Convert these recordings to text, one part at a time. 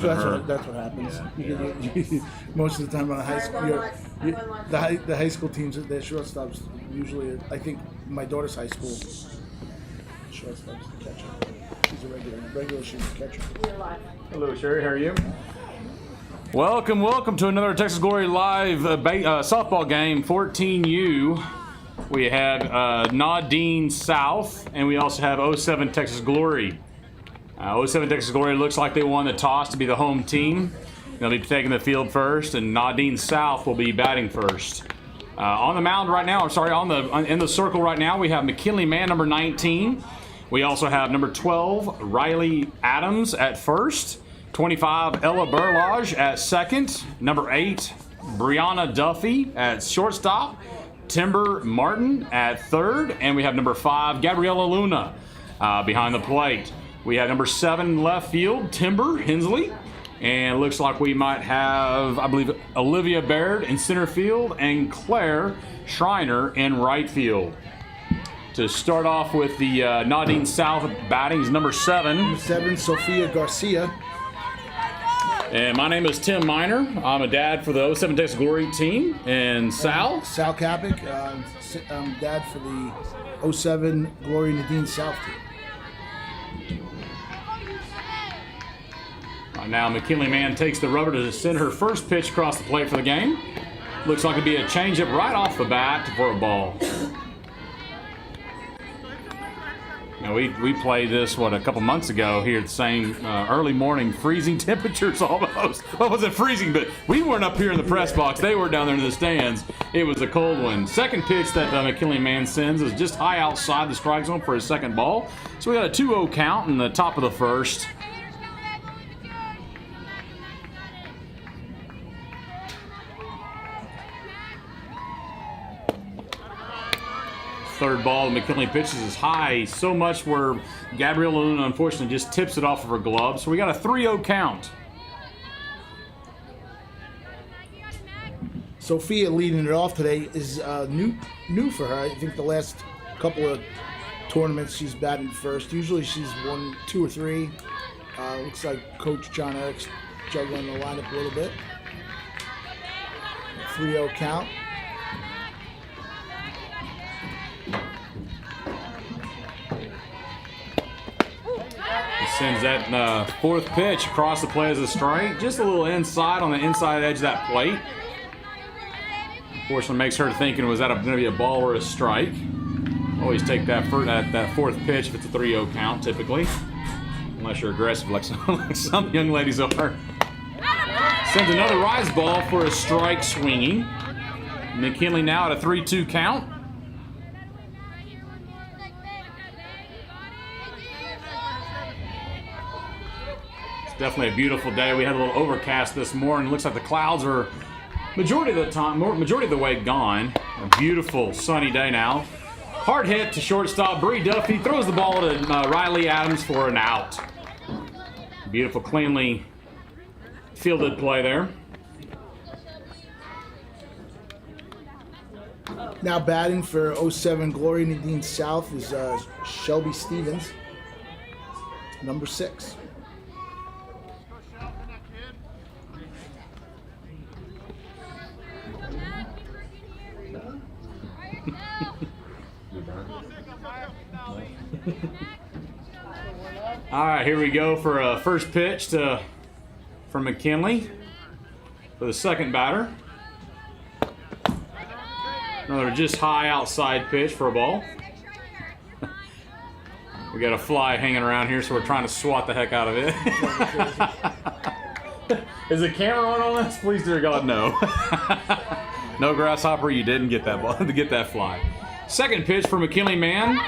That's what happens. Yeah. Most of the time on a high school, the high school teams, their shortstops usually. I think my daughter's high school shortstop's the catcher. She's a regular. She's a catcher. Hello, Sherry. How are you? Welcome to another Texas Glory Live softball game. 14U. We have Naudin South, and we also have 07 Texas Glory. 07 Texas Glory looks like they won the toss to be the home team. They'll be taking the field first, and Naudin South will be batting first. On the mound right now, in the circle right now, we have McKinley Man, number 19. We also have number 12, Riley Adams at first. 25, Ella Burlage at second. Number 8, Brianna Duffy at shortstop. Timber Martin at third. And we have number 5, Gabriella Luna behind the plate. We have number 7 left field, Timber Hensley. And it looks like we might have, I believe, Olivia Baird in center field and Claire Schreiner in right field. To start off with the Naudin South batting is number 7. Number 7, Sophia Garcia. And my name is Tim Miner. I'm a dad for the 07 Texas Glory team. And Sal? Sal Kapik. I'm dad for the 07 Glory Naudin South team. Now McKinley Man takes the rubber to send her first pitch across the plate for the game. Looks like it'd be a changeup right off the bat for a ball. Now we played this a couple months ago here at the same early morning, freezing temperatures almost. Well, it wasn't freezing, but we weren't up here in the press box. They were down there in the stands. It was a cold one. Second pitch that McKinley Man sends is just high outside the strike zone for his second ball. So we got a 2-0 count in the top of the first. Third ball, McKinley pitches is high so much where Gabriella Luna unfortunately just tips it off of her glove. So we got a 3-0 count. Sophia leading it off today is new for her. I think the last couple of tournaments she's batting first. Usually she's 1, 2, or 3. Looks like Coach John Eric's juggling the lineup a little bit. 3-0 count. Sends that fourth pitch across the plate as a strike. Just a little inside on the inside edge of that plate. Fortunately makes her thinking, was that going to be a ball or a strike? Always take that fourth pitch if it's a 3-0 count, typically. Unless you're aggressive like some young ladies are. Sends another rise ball for a strike swinging. McKinley now at a 3-2 count. Definitely a beautiful day. We had a little overcast this morning. Looks like the clouds are majority of the way gone. A beautiful sunny day now. Hard hit to shortstop. Bree Duffy throws the ball to Riley Adams for an out. Beautiful, cleanly fielded play there. Now batting for 07 Glory Naudin South is Shelby Stevens, number 6. All right, here we go for a first pitch for McKinley for the second batter. Another just high outside pitch for a ball. We got a fly hanging around here, so we're trying to swat the heck out of it. Is the camera on this? Please, dear God, no. No, grasshopper, you didn't get that ball to get that fly. Second pitch for McKinley Man.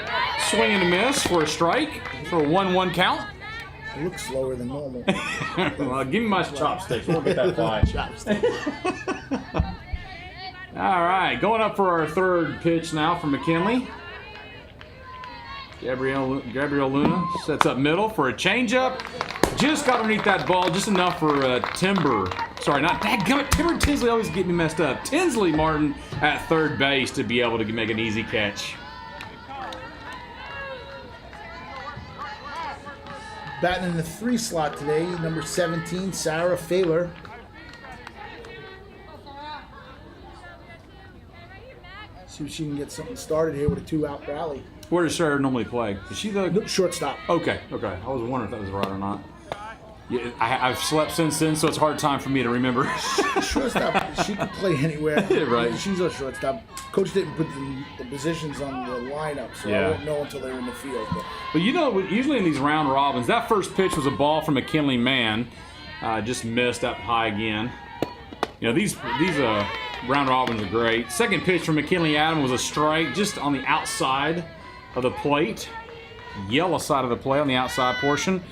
Swing and a miss for a strike for a 1-1 count. It looks slower than normal. Well, give me my chopsticks. We'll get that fly. All right, going up for our third pitch now for McKinley. Gabrielle Luna sets up middle for a changeup. Just got underneath that ball, just enough for Timber. Sorry, not dadgummit. Timber Tinsley always get me messed up. Tinsley Martin at third base to be able to make an easy catch. Batting in the 3 slot today, number 17, Sarah Failer. See if she can get something started here with a 2-out rally. Where does Sarah normally play? Is she the Shortstop. Okay. I was wondering if that was right or not. Yeah, I've slept since then, so it's a hard time for me to remember. Shortstop, she can play anywhere. Right. She's a shortstop. Coach didn't put the positions on the lineup, so I won't know until they're in the field. But you know, usually in these round robins, that first pitch was a ball from McKinley Mann. Just missed up high again. You know, these round robins are great. Second pitch from McKinley Adam was a strike just on the outside of the plate. Yellow side of the plate on the outside portion.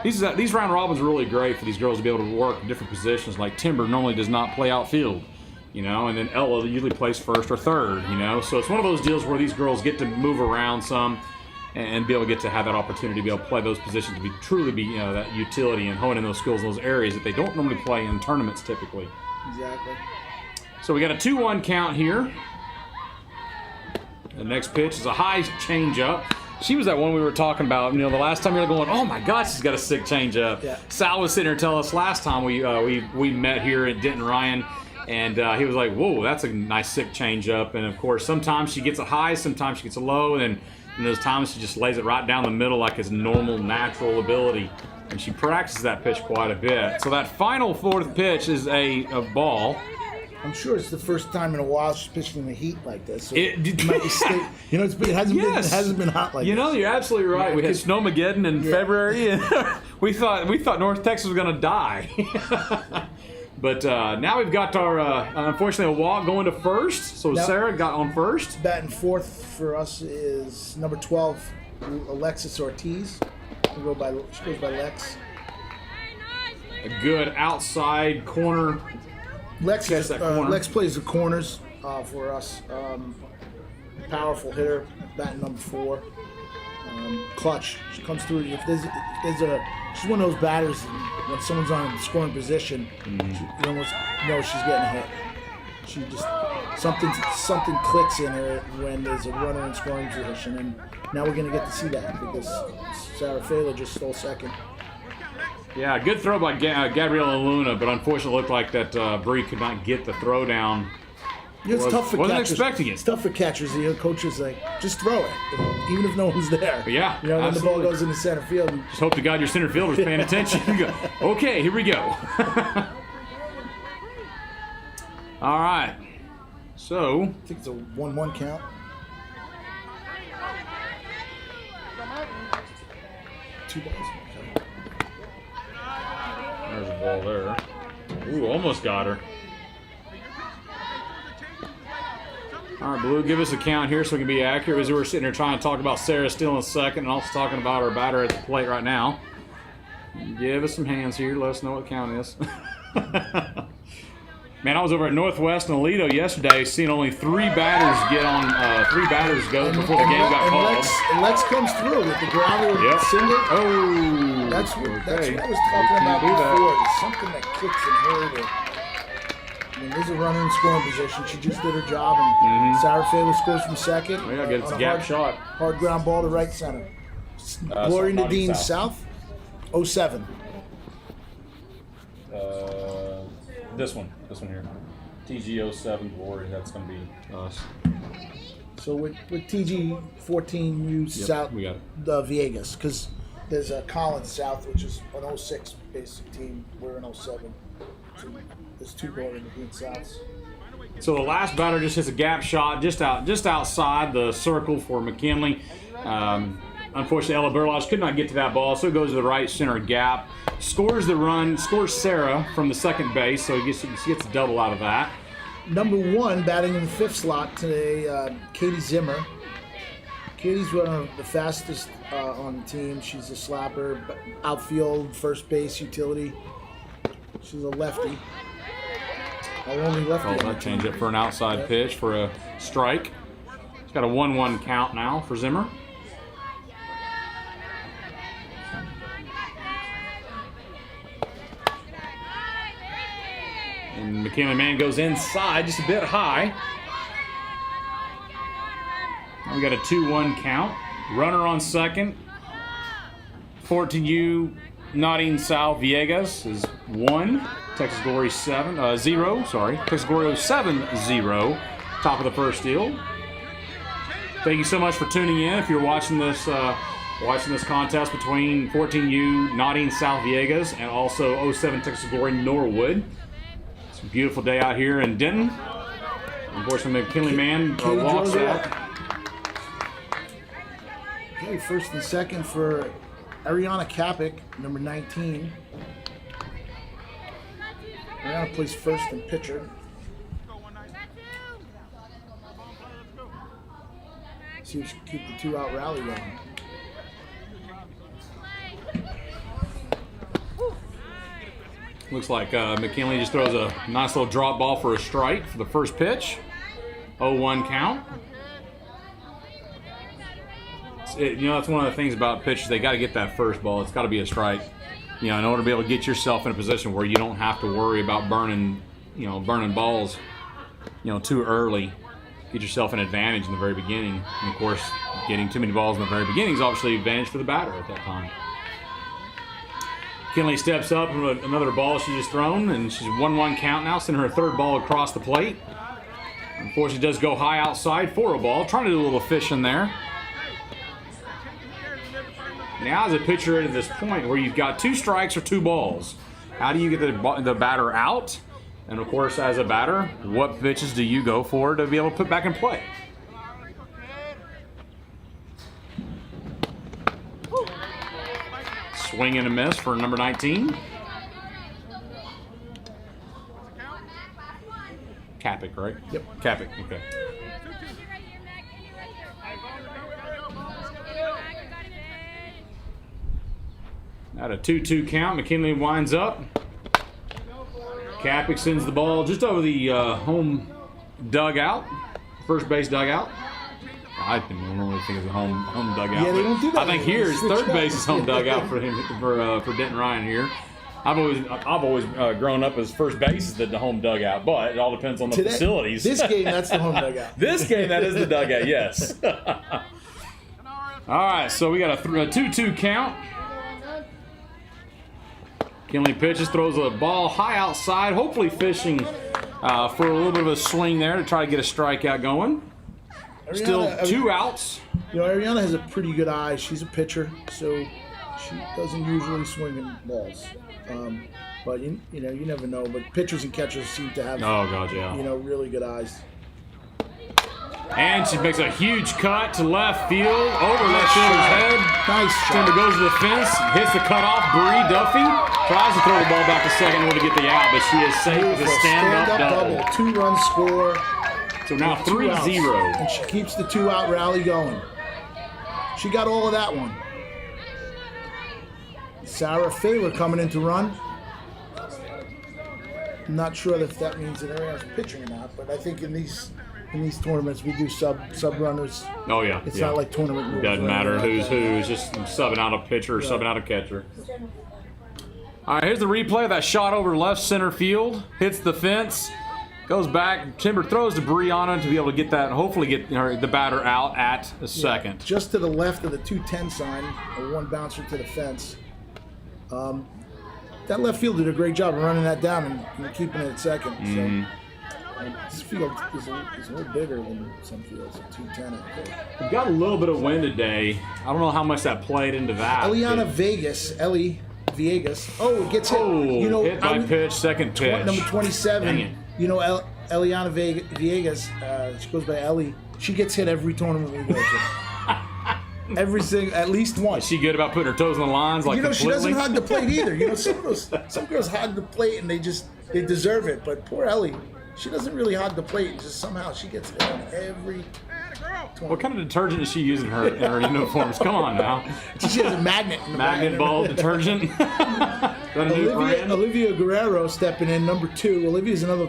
These round robins are really great for these girls to be able to work in different positions. Like Timber normally does not play outfield, you know, and then Ella usually plays first or third, you know. So it's one of those deals where these girls get to move around some and be able to get to have that opportunity to be able to play those positions, to truly be, you know, that utility and hone in those skills in those areas that they don't normally play in tournaments typically. Exactly. So we got a 2-1 count here. The next pitch is a high changeup. She was that one we were talking about. You know, the last time you were going, oh my God, she's got a sick changeup. Yeah. Sal was sitting here telling us last time we met here at Denton Ryan, and he was like, whoa, that's a nice sick changeup. And of course, sometimes she gets a high, sometimes she gets a low, and in those times she just lays it right down the middle like it's normal, natural ability. And she practices that pitch quite a bit. So that final 4th pitch is a ball. I'm sure it's the first time in a while she's pitching in the heat like this. So it might be you know, it hasn't been hot like this. You know, you're absolutely right. Yeah, we had Snowmageddon in February, and we thought North Texas was going to die. But now we've got our, unfortunately, a walk going to first. So now, Sarah got on first. Batting 4th for us is number 12, Alexis Ortiz. She goes by Lex. A good outside corner. Lex plays the corners for us. Powerful hitter, batting number 4. Clutch. She comes through. If there's she's one of those batters when someone's on scoring position, you almost know she's getting a hit. She just something clicks in her when there's a runner in scoring position, and now we're gonna get to see that because Sarah Failer just stole second. Yeah, good throw by Gabriela Luna, but unfortunately it looked like that Bree could not get the throw down. Yeah, it's tough for wasn't catchers. Expecting it. It's tough for catchers. The coach is like, just throw it, even if no one's there. But yeah, you know, when the ball goes into center field. Just hope to God your center fielder's paying attention. You go, okay, here we go. All right. So I think it's a 1-1 count. Two balls. There's a ball there. Ooh, almost got her. All right, Blue, give us a count here so we can be accurate. As we're sitting here trying to talk about Sarah stealing second and also talking about our batter at the plate right now. Give us some hands here. Let us know what the count is. Man, I was over at Northwest and Aledo yesterday, seeing only 3 batters get on, 3 batters go before the game got called. Lex comes through with the grounder single. Oh, that's what I was talking about before. There's something that clicks in her. I mean, there's a runner in scoring position. She just did her job, and Sarah Failer scores from second. Oh, yeah, it's a gap shot. Hard ground ball to right center. Glory Naudin South, 07. This one here. TG07 Glory, that's going to be us. So with TG14, you South, we got Viegas, because there's a Collins South, which is an 06 basic team. We're an 07. So there's 2 Glory Naudin Souths. So the last batter just hits a gap shot just outside the circle for McKinley. Unfortunately, Ella Burlage could not get to that ball, so it goes to the right center gap. Scores the run, scores Sarah from the second base, so he gets a double out of that. Number 1, batting in the 5th slot today, Katie Zimmer. Katie's one of the fastest on the team. She's a slapper, outfield, first base, utility. She's a lefty. Our only lefty. Oh, that change it for an outside pitch for a strike. It's got a 1-1 count now for Zimmer. And McKinley Mann goes inside just a bit high. Now we got a 2-1 count. Runner on second. 14U Naudin South Villegas is 1. Texas Glory 0. Sorry, Texas Glory 7-0. Top of the first steal. Thank you so much for tuning in. If you're watching this contest between 14U Naudin South Villegas and also 07 Texas Glory Norwood. It's a beautiful day out here in Denton. Unfortunately, McKinley man walks out. Okay, first and second for Ariana Kapik, number 19. Ariana plays first and pitcher. See if she can keep the 2-out rally going. Looks like McKinley just throws a nice little drop ball for a strike for the first pitch. 0-1 count. That's one of the things about pitchers. They got to get that first ball. It's got to be a strike. In order to be able to get yourself in a position where you don't have to worry about burning balls, too early. Get yourself an advantage in the very beginning. And of course, getting too many balls in the very beginning is obviously an advantage for the batter at that time. Kinley steps up with another ball she just thrown, and she's 1-1 count now, sending her third ball across the plate. Unfortunately, does go high outside for a ball, trying to do a little fishing there. Now as a pitcher at this point where you've got 2 strikes or 2 balls, how do you get the batter out? And of course, as a batter, what pitches do you go for to be able to put back in play? Swing and a miss for number 19. Kapik, right? Yep. Kapik, okay. At a 2-2 count, McKinley winds up. Kapik sends the ball just over the home dugout, first base dugout. I don't normally think of the home dugout. Yeah, they don't do that. I think here is third base is home dugout for him for Denton Ryan here. I've always grown up as first base is the home dugout, but it all depends on the facilities. This game, that's the home dugout. This game, that is the dugout. Yes. All right, so we got a 2-2 count. Kinley pitches, throws a ball high outside, hopefully fishing for a little bit of a swing there to try to get a strikeout going. Still 2 outs. Ariana has a pretty good eye. She's a pitcher, so she doesn't usually swing in balls. But you never know. But pitchers and catchers seem to have really good eyes. And she makes a huge cut to left field, over left fielder's head. Nice shot. Timber goes to the fence, hits the cutoff. Bree Duffy tries to throw the ball back to second in order to get the out, but she is safe with a stand-up double. 2-run score. So now 3-0. And she keeps the 2-out rally going. She got all of that one. Sarah Failer coming in to run. I'm not sure if that means that Ariana's pitching or not, but I think in these tournaments we do sub runners. Oh yeah. It's not like tournament rules. Doesn't matter who's who. It's just subbing out a pitcher or subbing out a catcher. All right, here's the replay of that shot over left center field. Hits the fence. Goes back. Timber throws debris on it to be able to get that. Hopefully get the batter out at a second. Just to the left of the 210 sign, a 1 bouncer to the fence. That left field did a great job of running that down and keeping it at second. So. This field is a little bigger than some fields, 210 out there. We've got a little bit of wind today. I don't know how much that played into that. Ellie Viegas. Oh, it gets hit. Hit by pitch, second pitch. Number 27. Dang it. Eliana Viegas, she goes by Ellie. She gets hit every tournament we go to. At least once. Is she good about putting her toes on the lines? Like she doesn't hog the plate either. Some girls hog the plate and they deserve it. But poor Ellie, she doesn't really hog the plate. Just somehow she gets hit on every tournament. What kind of detergent is she using in her uniforms? Come on now. She has a magnet. Magnet ball detergent. Olivia Guerrero stepping in, number 2. Olivia's another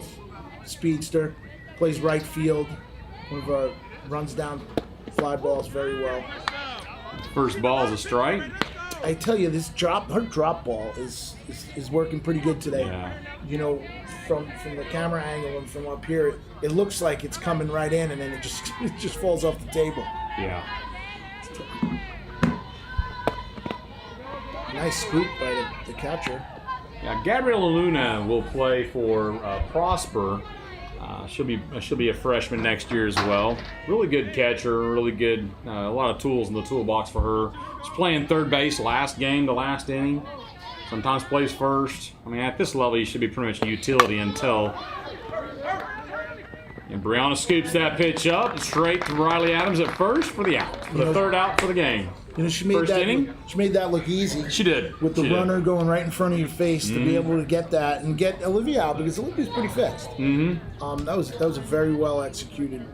speedster. Plays right field. One of our runs down fly balls very well. First ball is a strike. I tell you, her drop ball is working pretty good today. Yeah. From the camera angle and from up here, it looks like it's coming right in, and then it just falls off the table. Yeah. Nice scoop by the catcher. Yeah, Gabriela Luna will play for Prosper. She'll be a freshman next year as well. Really good catcher, really good. A lot of tools in the toolbox for her. She's playing third base last game, the last inning. Sometimes plays first. I mean, at this level, you should be pretty much a utility until. And Brianna scoops that pitch up straight to Riley Adams at first for the out, for the third out for the game. She made She made that look easy. She did. With the runner going right in front of your face to be able to get that and get Olivia out because Olivia's pretty fast. That was a very well executed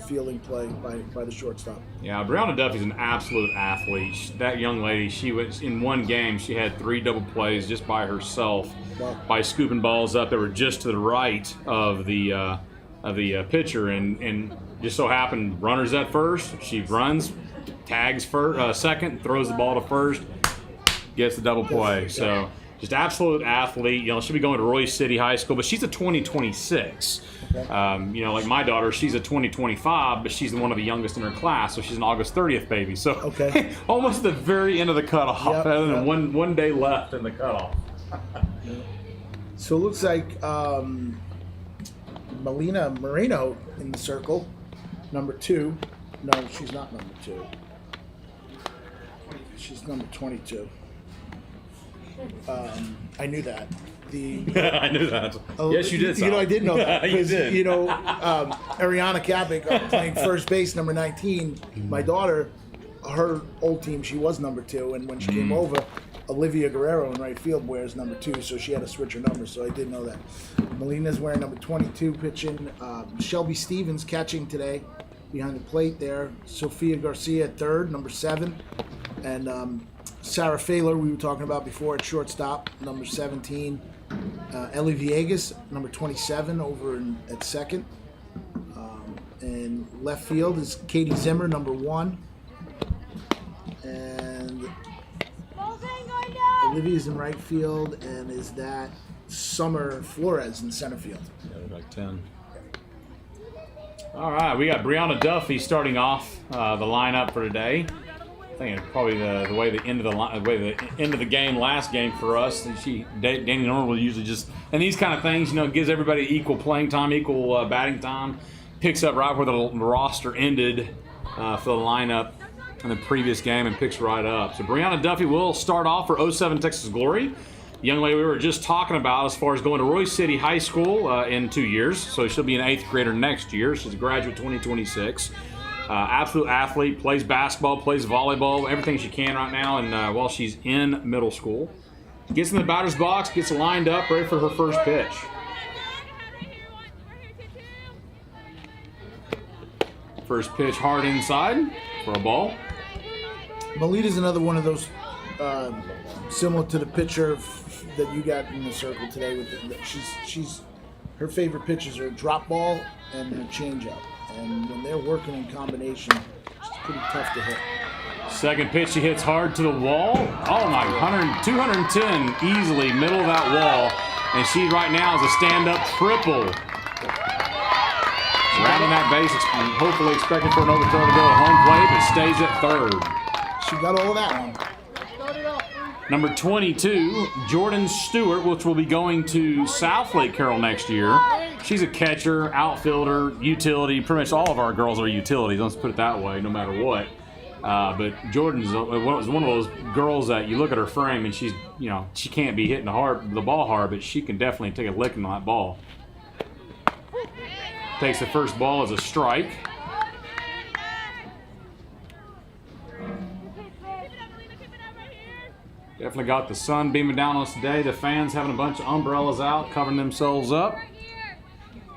fielding play by the shortstop. Yeah, Brianna Duffy's an absolute athlete. That young lady, she was in one game. She had 3 double plays just by herself by scooping balls up that were just to the right of the pitcher, and just so happened runners at first. She runs. Tags second, throws the ball to first, gets the double play. So just absolute athlete. She'll be going to Royce City High School, but she's a 2026. Like my daughter, she's a 2025, but she's one of the youngest in her class, so she's an August 30th baby. So almost at the very end of the cutoff, other than one day left in the cutoff. So it looks like Melina Moreno in the circle, number 2. No, she's not number 2. She's number 22. I knew that. I knew that. Yes, you did. I did know that. You did. Ariana Kapik playing first base, number 19. My daughter, her old team, she was number 2, and when she came over, Olivia Guerrero in right field wears number 2, so she had to switch her numbers. So I did know that. Melina's wearing number 22, pitching. Shelby Stevens catching today. Behind the plate there, Sophia Garcia at third, number 7, and Sarah Failer, we were talking about before, at shortstop, number 17. Ellie Villegas, number 27, over at second. And left field is Katie Zimmer, number 1. And Olivia's in right field, and is that Summer Flores in center field. Yeah, like 10. All right, we got Brianna Duffy starting off the lineup for today. I think it's probably the way the end of the game last game for us. Danny Norman will usually just, and these kind of things, gives everybody equal playing time, equal batting time. Picks up right where the roster ended for the lineup in the previous game and picks right up. So Brianna Duffy will start off for 07 Texas Glory. Young lady we were just talking about as far as going to Royce City High School in 2 years. So she'll be an 8th grader next year. She's a graduate 2026. Absolute athlete, plays basketball, plays volleyball, everything she can right now, and while she's in middle school. Gets in the batter's box, gets lined up, ready for her first pitch. First pitch hard inside for a ball. Melita's another one of those similar to the pitcher that you got in the circle today. She's her favorite pitches are drop ball and her changeup, and when they're working in combination, it's pretty tough to hit. Second pitch, she hits hard to the wall. Oh my, 210 easily, middle of that wall, and she right now is a stand-up triple. Surrounding that base, hopefully expecting for an overthrow to go at home plate, but stays at third. She got all of that one. Number 22, Jordan Stewart, which will be going to South Lake Carroll next year. She's a catcher, outfielder, utility. Pretty much all of our girls are utilities, let's put it that way, no matter what. But Jordan's one of those girls that you look at her frame and she's, she can't be hitting the ball hard, but she can definitely take a licking on that ball. Takes the first ball as a strike. Definitely got the sun beaming down on us today. The fans having a bunch of umbrellas out, covering themselves up.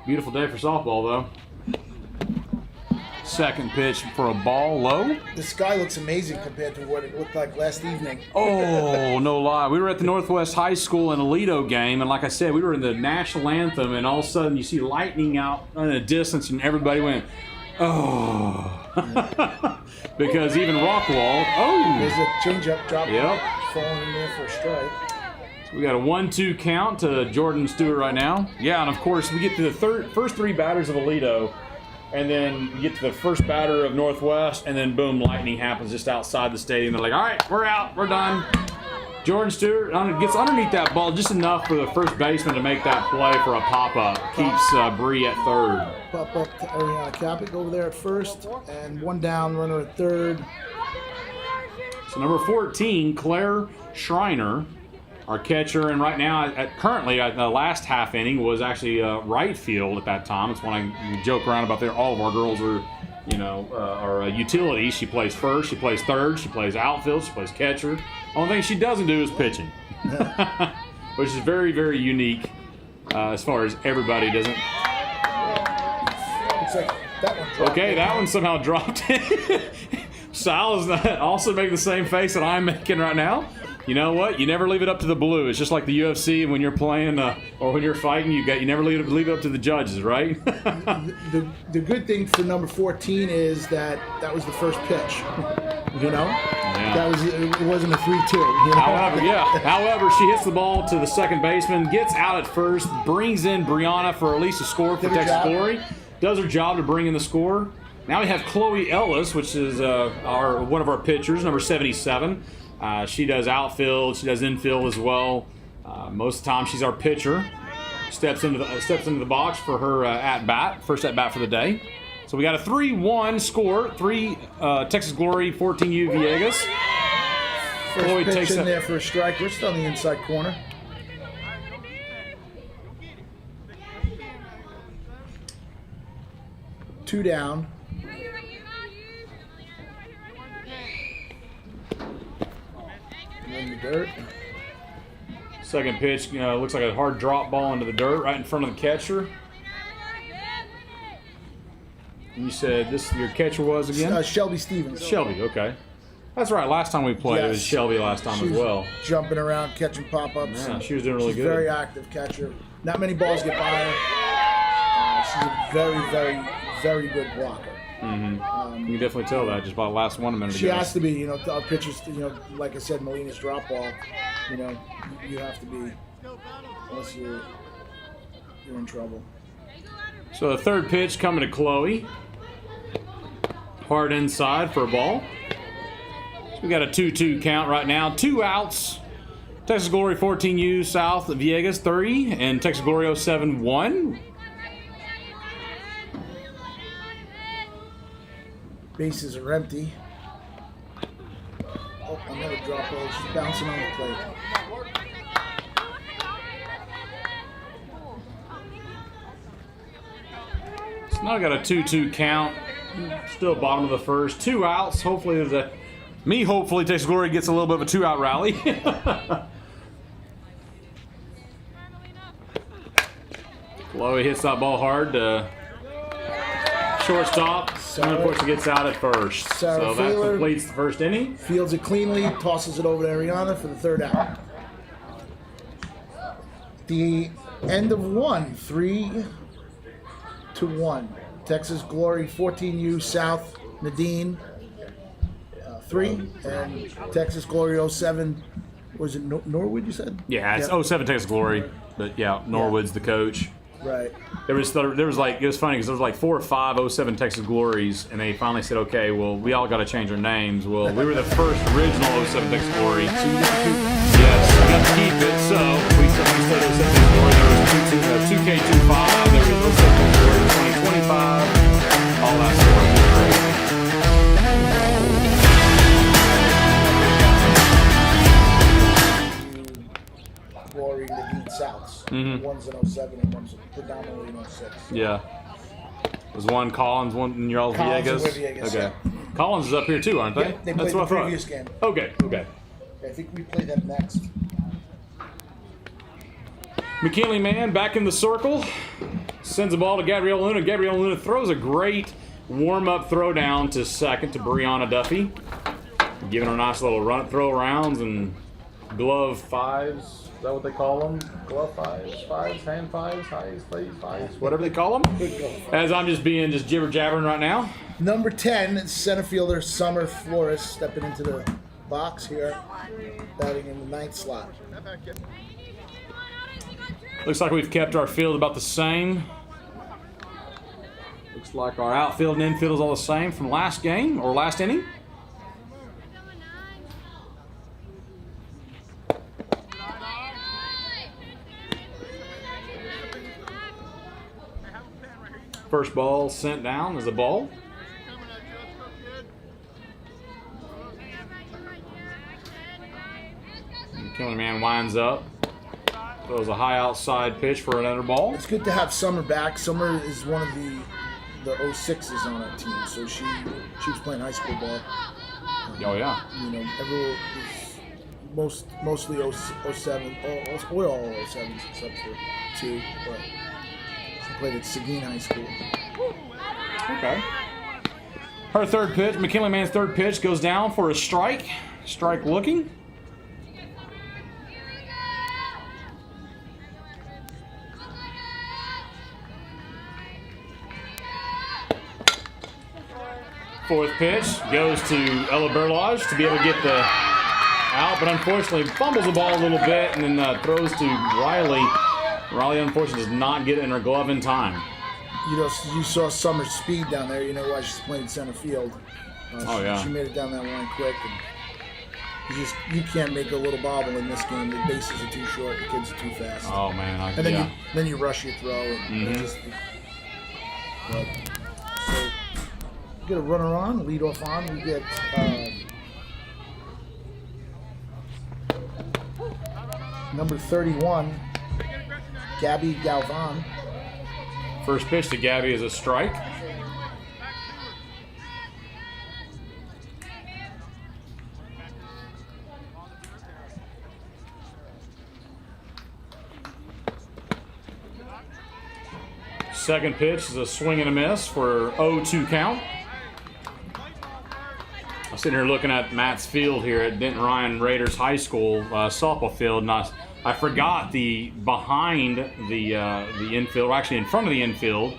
Beautiful day for softball, though. Second pitch for a ball low. The sky looks amazing compared to what it looked like last evening. Oh, no lie. We were at the Northwest High School in a Lido game, and like I said, we were in the national anthem, and all of a sudden you see lightning out in the distance, and everybody went, oh. Because even Rockwall, there's a changeup drop. Yep. Falling in there for a strike. So we got a 1-2 count to Jordan Stewart right now. Yeah, and of course we get to the first 3 batters of Aledo, and then we get to the first batter of Northwest, and then boom, lightning happens just outside the stadium. They're like, all right, we're out, we're done. Jordan Stewart gets underneath that ball just enough for the first baseman to make that play for a pop-up. Keeps Bree at third. Pop up to Ariana Kapik over there at first, and one down, runner at third. So number 14, Claire Schreiner, our catcher, and right now, currently, the last half inning was actually right field at that time. It's when I joke around about there. All of our girls are, are utilities. She plays first, she plays third, she plays outfield, she plays catcher. Only thing she doesn't do is pitching, which is very, very unique as far as everybody doesn't. Looks like that one dropped. Okay, that one somehow dropped. Sal is also making the same face that I'm making right now. You know what? You never leave it up to the blue. It's just like the UFC when you're playing or when you're fighting. You never leave it up to the judges, right? the good thing for number 14 is that was the first pitch. Yeah. It wasn't a 3-2. However, she hits the ball to the second baseman, gets out at first, brings in Brianna for at least a score for Texas Glory. Does her job to bring in the score. Now we have Chloe Ellis, which is one of our pitchers, number 77. She does outfield, she does infield as well. Most of the time, she's our pitcher. Steps into the box for her first at bat for the day. So we got a 3-1 score. 3 Texas Glory, 14U Villegas. First Chloe pitch takes in that. there for a strike. We're still on the inside corner. Two down. In the dirt. Second pitch, looks like a hard drop ball into the dirt right in front of the catcher. You said your catcher was again? Shelby Stevens. Shelby, okay. That's right. Last time we played, It was Shelby last time as well. Jumping around, catching pop-ups. Yeah, she was doing really good. She's a very active catcher. Not many balls get by her. She's a very, very, very good blocker. Mm-hmm. You can definitely tell that just by the last 1 minute ago. She has to be. Our pitchers, like I said, Molina's drop ball. You have to be, unless you're in trouble. So the third pitch coming to Chloe. Hard inside for a ball. So we got a 2-2 count right now. 2 outs. Texas Glory 14U South Villegas 3 and Texas Glory 07 1. Bases are empty. Oh, another drop ball. She's bouncing on the plate. So now I got a 2-2 count. Still bottom of the first. 2 outs. Hopefully hopefully Texas Glory gets a little bit of a 2-out rally. Chloe hits that ball hard to shortstop. And unfortunately gets out at first. So that completes the first inning. Fields it cleanly, tosses it over to Ariana for the third out. The end of 1, 3-1. Texas Glory 14U South Naudin 3 and Texas Glory 07. Was it Norwood you said? Yeah, it's 07 Texas Glory, but yeah, Norwood's the coach. Right. It was funny because there was like 4 or 5 07 Texas Glories, and they finally said, okay, well, we all got to change our names. Well, we were the first original 07 Texas Glory. Yes, we got to keep it. So we said 07 Texas Glory. There was 2K25. There was 07 Texas Glory 2025. All that stuff. Glory Naudin Souths. One's in 07 and one's predominantly in 06. Yeah. Was one Collins, one in your Villegas? Villegas, okay. yeah. Collins is up here too, aren't they? Yeah, they played the previous game. Okay. I think we play them next. McKinley man back in the circle. Sends the ball to Gabrielle Luna. Gabrielle Luna throws a great warm-up throw down to second to Brianna Duffy. Giving her a nice little throw rounds and glove fives. Is that what they call them? Glove fives, hand fives, fives, whatever they call them. As I'm just jibber-jabbering right now. Number 10, center fielder Summer Flores stepping into the box here, batting in the 9th slot. Looks like we've kept our field about the same. Looks like our outfield and infield is all the same from last game or last inning. First ball sent down as a ball. McKinley man winds up. Throws a high outside pitch for another ball. It's good to have Summer back. Summer is one of the 06s on that team, so she was playing high school ball. Oh yeah. You know, everyone is mostly 07, all 07s except for 2, but she played at Seguin High School. Okay. Her third pitch, McKinley man's third pitch goes down for a strike. Strike looking. Fourth pitch goes to Ella Berlage to be able to get the out, but unfortunately fumbles the ball a little bit and then throws to Riley. Riley unfortunately does not get it in her glove in time. You know, you saw Summer's speed down there. You know why she's playing center field. She made it down that line quick. And you can't make a little bobble in this game. The bases are too short. The kids are too fast. Oh man! And then you rush your throw. And so get a runner on, lead off on. We get number 31, Gabby Galvan. First pitch to Gabby is a strike. Second pitch is a swing and a miss for 0-2 count. I'm sitting here looking at Matt's field here at Denton Ryan Raiders High School softball field, and I forgot the behind the infield, or actually in front of the infield,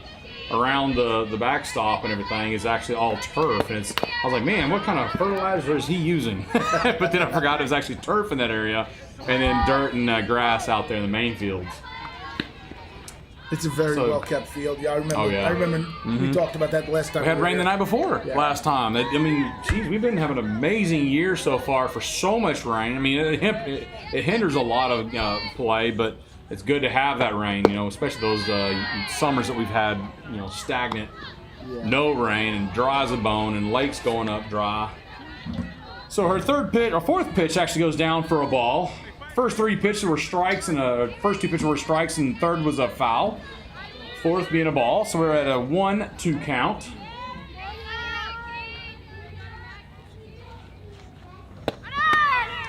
around the backstop and everything is actually all turf. And I was like, man, what kind of fertilizer is he using? But then I forgot it was actually turf in that area, and then dirt and grass out there in the main fields. It's a very well kept field. Yeah, I remember. Oh, yeah. I remember we talked about that last time. We had rain the night before last time. I mean, geez, we've been having an amazing year so far for so much rain. I mean, it hinders a lot of play, but it's good to have that rain. You know, especially those summers that we've had. You know, stagnant, no rain, and dry as a bone, and lakes going up dry. So her fourth pitch actually goes down for a ball. First three pitches were strikes, and first two pitches were strikes, and third was a foul. Fourth being a ball, so we're at a 1-2 count.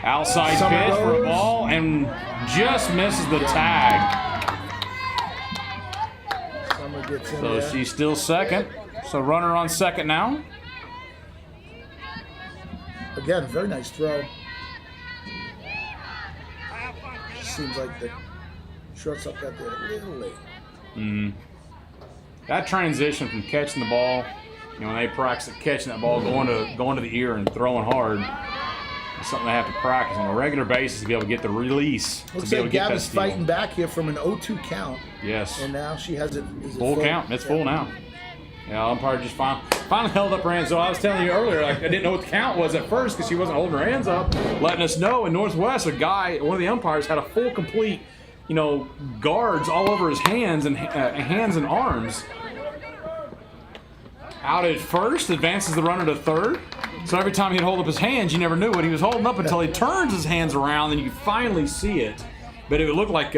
Outside pitch for a ball, and just misses the tag. So she's still second. So runner on second now. Again, very nice throw. Seems like the shortstop got there a little late. That transition from catching the ball, you know, when they practice catching that ball, going to the ear and throwing hard, it's something they have to practice on a regular basis to be able to get the release. Looks like Gabby's fighting back here from an 0-2 count. Yes. And now she has it. Full count. It's full now. Yeah, umpire just finally held up her hands. So I was telling you earlier, like, I didn't know what the count was at first because she wasn't holding her hands up, letting us know. In Northwest, one of the umpires had a full, complete, you know, guards all over his hands and arms. Out at first, advances the runner to third. So every time he'd hold up his hands, you never knew what he was holding up until he turns his hands around, and you finally see it. But it would look like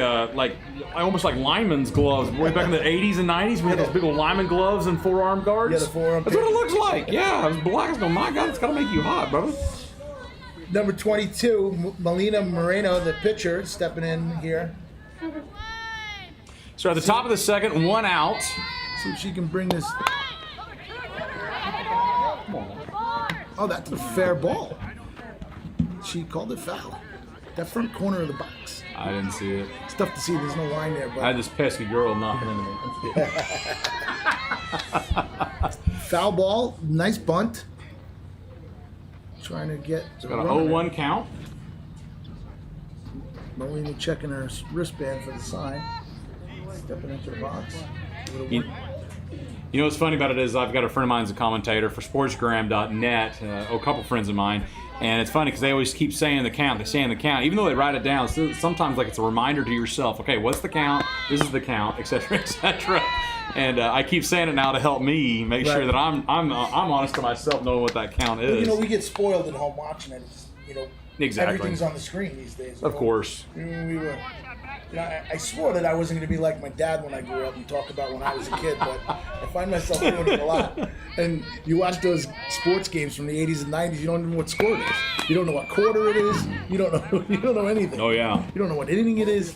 almost like lineman's gloves. Way back in the 80s and 90s, we had those big old lineman gloves and forearm guards. Yeah, the forearm. That's what it looks like. Yeah, it was black. I go, my God, it's got to make you hot, brother. Number 22, Melina Moreno, the pitcher, stepping in here. So at the top of the second, one out. See if she can bring this. Oh, that's a fair ball. She called it foul. That front corner of the box. I didn't see it. It's tough to see. There's no line there. But I had this pesky girl knocking into me. Foul ball. Nice bunt. Trying to get. It's got a 0-1 count. Melina checking her wristband for the sign. Stepping into the box. You know what's funny about it is I've got a friend of mine who's a commentator for sportsgram.net, a couple friends of mine. And it's funny because they always keep saying the count. They're saying the count, even though they write it down. So sometimes, like, it's a reminder to yourself. Okay, what's the count? This is the count, etc., etc. And I keep saying it now to help me make sure that I'm honest to myself, knowing what that count is. Well, we get spoiled at home watching it. Exactly. Everything's on the screen these days. Of course. We were. I swore that I wasn't going to be like my dad when I grew up and talk about when I was a kid, but I find myself doing it a lot. And you watch those sports games from the 80s and 90s, you don't know what score it is. You don't know what quarter it is. You don't know anything. Oh, yeah. You don't know what inning it is.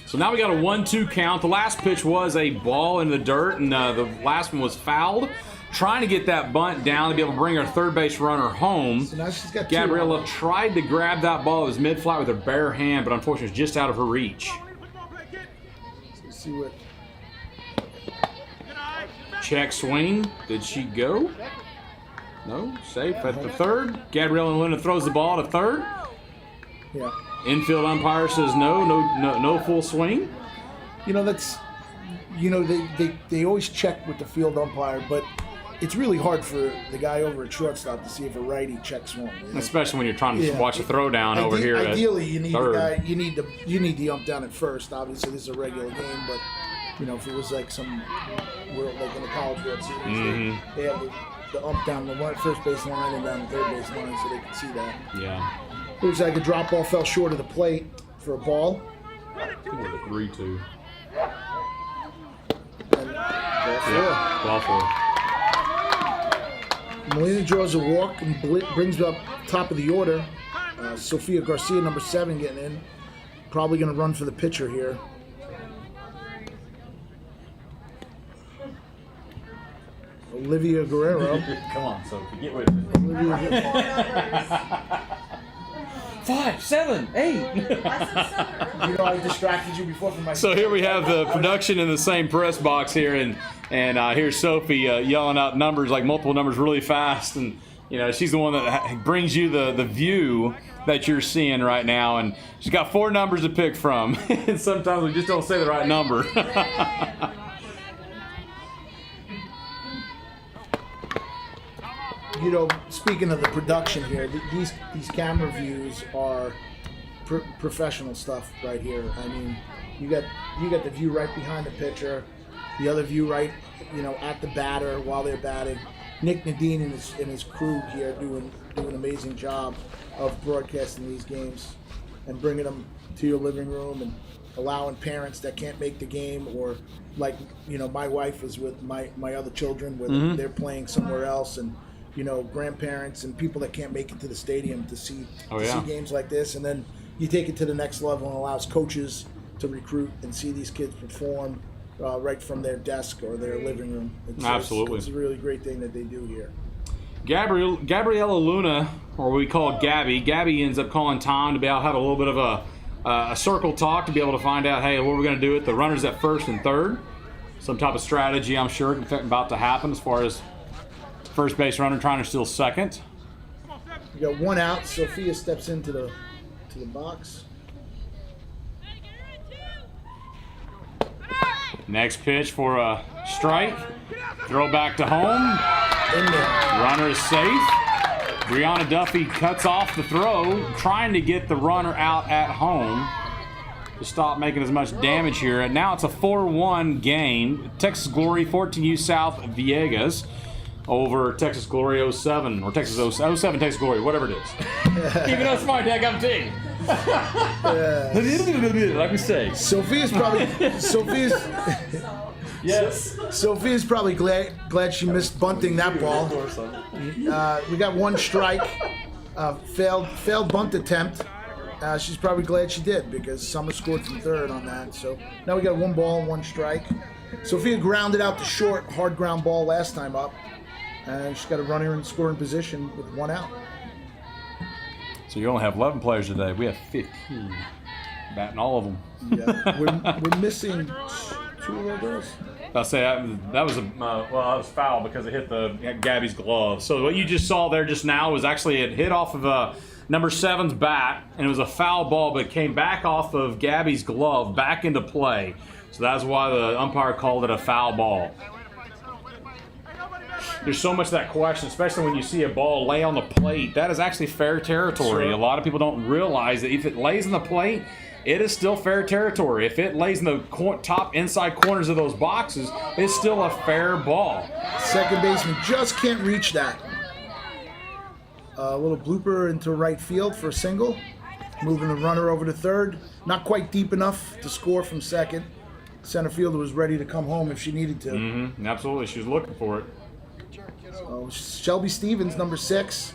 So now we got a 1-2 count. The last pitch was a ball in the dirt, and the last one was fouled. Trying to get that bunt down to be able to bring our third base runner home. So now she's got Gabriella tried to grab that ball. It was mid-flight with her bare hand, but unfortunately it's just out of her reach. Let's see what. Check swing. Did she go? No. Safe at the third. Gabriella Luna throws the ball to third. Yeah. Infield umpire says no full swing. They always check with the field umpire, but it's really hard for the guy over at shortstop to see if a righty checks swing. Especially when you're trying to watch a throw down over here. Ideally, you need third. the guy. You need the ump down at first. Obviously, this is a regular game, but if it was like some like in the College World Series, they have the ump down the first base line and down the third base line, so they can see that. Yeah. Looks like a drop ball fell short of the plate for a ball. I think it was a 3-2. Ball four. Molina draws a walk and brings up top of the order. Sofia Garcia, number 7, getting in. Probably going to run for the pitcher here. Olivia Guerrero. Come on, Sophie, get with it. 5, 7, 8. I distracted you before from my. So here we have the production in the same press box here, and here's Sophie yelling out numbers, like multiple numbers, really fast, and she's the one that brings you the view that you're seeing right now, and she's got 4 numbers to pick from, and sometimes we just don't say the right number. Speaking of the production here, these camera views are professional stuff right here. I mean, you got the view right behind the pitcher, the other view right, at the batter while they're batting. Nick Naudin and his crew here do an amazing job of broadcasting these games and bringing them to your living room and allowing parents that can't make the game, or like my wife is with my other children where they're playing somewhere else, and grandparents and people that can't make it to the stadium to see games like this. And then you take it to the next level and allows coaches to recruit and see these kids perform right from their desk or their living room. Absolutely. It's a really great thing that they do here. Gabriella Luna, or we call Gabby. Gabby ends up calling time to be able to have a little bit of a circle talk to be able to find out, hey, what we're going to do with the runners at first and third. Some type of strategy, I'm sure, about to happen as far as first base runner trying to steal second. We got 1 out. Sophia steps into the box. Next pitch for a strike. Throw back to home. In there. Runner is safe. Brianna Duffy cuts off the throw, trying to get the runner out at home to stop making as much damage here. And now it's a 4-1 game. Texas Glory, 14U South Villegas over Texas Glory 07, or Texas 07 Texas Glory, whatever it is. Even though it's my dadgum team. Like we say. Sophia's probably glad she missed bunting that ball. We got 1 strike, failed bunt attempt. She's probably glad she did, because Summer scored from third on that. So now we got 1 ball and 1 strike. Sophia grounded out to short, hard ground ball last time up. And she's got a runner in scoring position with 1 out. So you only have 11 players today. We have 15. Batting all of them. Yeah, we're missing 2 of our girls. I'll say that was that was foul because it hit Gabby's glove. So what you just saw there just now was actually it hit off of number 7's bat, and it was a foul ball, but it came back off of Gabby's glove back into play. So that's why the umpire called it a foul ball. there's so much of that question, especially when you see a ball lay on the plate. That is actually fair territory. Sure. A lot of people don't realize that if it lays on the plate, it is still fair territory. If it lays in the top inside corners of those boxes, it's still a fair ball. Second baseman just can't reach that. A little blooper into right field for a single. Moving the runner over to third. Not quite deep enough to score from second. Center fielder was ready to come home if she needed to. Mm-hmm. Absolutely. She was looking for it. So Shelby Stevens, number 6,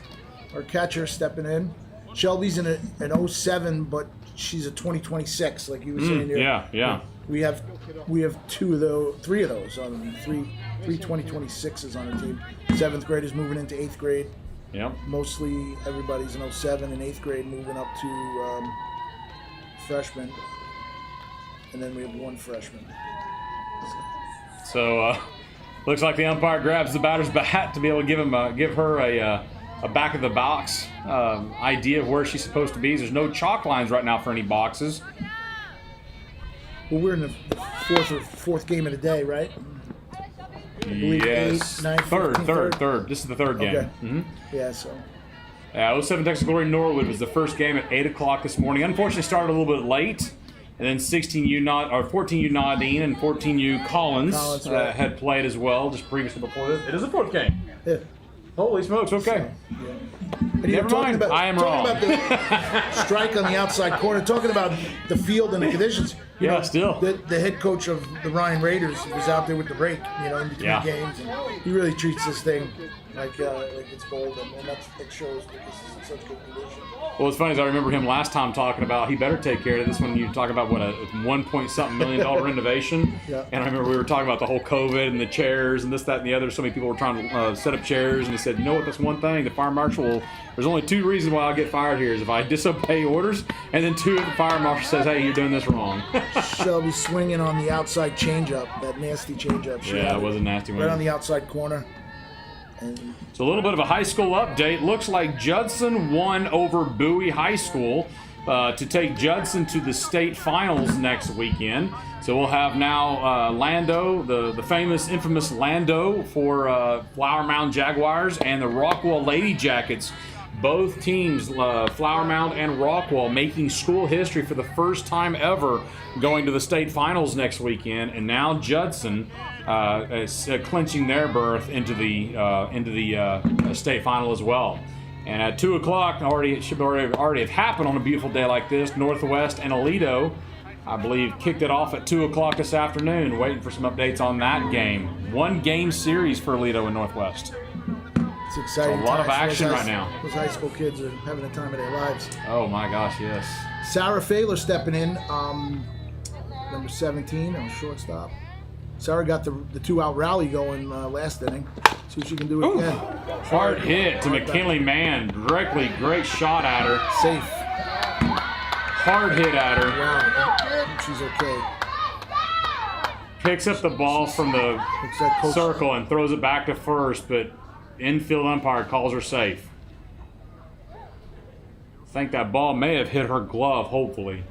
our catcher, stepping in. Shelby's in an 07, but she's a 2026, like you were saying here. Yeah. We have 3 of those on three 2026s on the team. 7th graders moving into 8th grade. Yep. Mostly everybody's in 07 and 8th grade, moving up to freshman. And then we have 1 freshman. So, looks like the umpire grabs the batter's bat to be able to give her a back of the box idea of where she's supposed to be. There's no chalk lines right now for any boxes. Well, we're in the fourth game of the day, right? Yes. 8, 9, 15, third. This is the third game. Okay. Mm-hmm. Yeah, so. 07 Texas Glory Norwood was the first game at 8 o'clock this morning. Unfortunately, started a little bit late. And then 14U Naudin and 14U Collins right. had played as well just previously before this. It is a 4th game. Yeah. Holy smokes, okay. So, yeah. And Never mind, I am wrong. Talking about the strike on the outside corner, talking about the field and the conditions. Still. The head coach of the Ryan Raiders was out there with the rake, in between games. And he really treats this thing like it's gold, and that shows because it's in such good condition. Well, what's funny is I remember him last time talking about he better take care of this when you talk about what a $1 million renovation. Yeah. And I remember we were talking about the whole COVID and the chairs and this, that, and the other. So many people were trying to set up chairs, and he said, you know what, that's one thing. The fire marshal there's only 2 reasons why I'll get fired here is if I disobey orders, and then 2, if the fire marshal says, hey, you're doing this wrong. Shelby swinging on the outside changeup, that nasty changeup. Yeah, it was a nasty one. Right on the outside corner. So a little bit of a high school update. Looks like Judson won over Bowie High School to take Judson to the state finals next weekend. So we'll have now Lando, the famous, infamous Lando for Flower Mound Jaguars, and the Rockwall Lady Jackets. Both teams, Flower Mound and Rockwall, making school history for the first time ever, going to the state finals next weekend, and now Judson is clinching their berth into the state final as well. And at 2 o'clock, it should already have happened on a beautiful day like this. Northwest and Aledo, I believe, kicked it off at 2 o'clock this afternoon. Waiting for some updates on that game. 1-game series for Aledo and Northwest. It's exciting. A lot of action right now. Those high school kids are having the time of their lives. Oh my gosh, yes. Sarah Failer stepping in, number 17 on shortstop. Sarah got the 2-out rally going last inning. See if she can do it again. Hard hit to McKinley Mann. Great shot at her. Safe. Hard hit at her. Wow. She's okay. Picks up the ball from the circle and throws it back to first, but infield umpire calls her safe. I think that ball may have hit her glove, hopefully.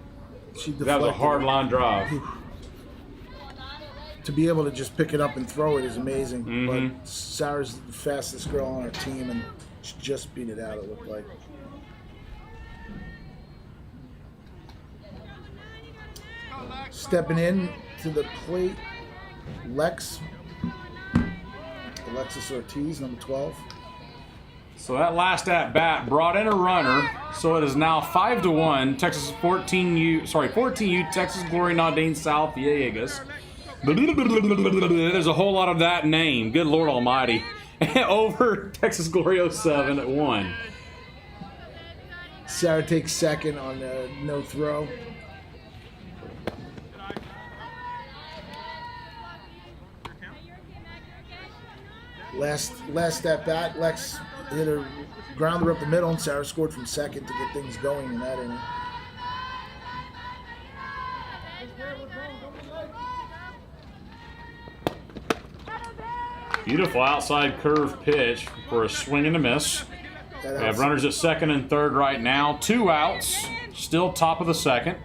That was a hard line drive. To be able to just pick it up and throw it is amazing. Mm-hmm. But Sarah's the fastest girl on our team, and she just beat it out, it looked like. Stepping in to the plate, Alexis Ortiz, number 12. So that last at bat brought in a runner. So it is now 5-1. 14U Texas Glory Naudin South Villegas. There's a whole lot of that name. Good Lord Almighty. Over Texas Glory 07 at 1. Sarah takes second on no throw. Last at bat, Lex hit a grounder up the middle, and Sarah scored from second to get things going in that inning. Beautiful outside curve pitch for a swing and a miss. We have runners at second and third right now. 2 outs, still top of the second.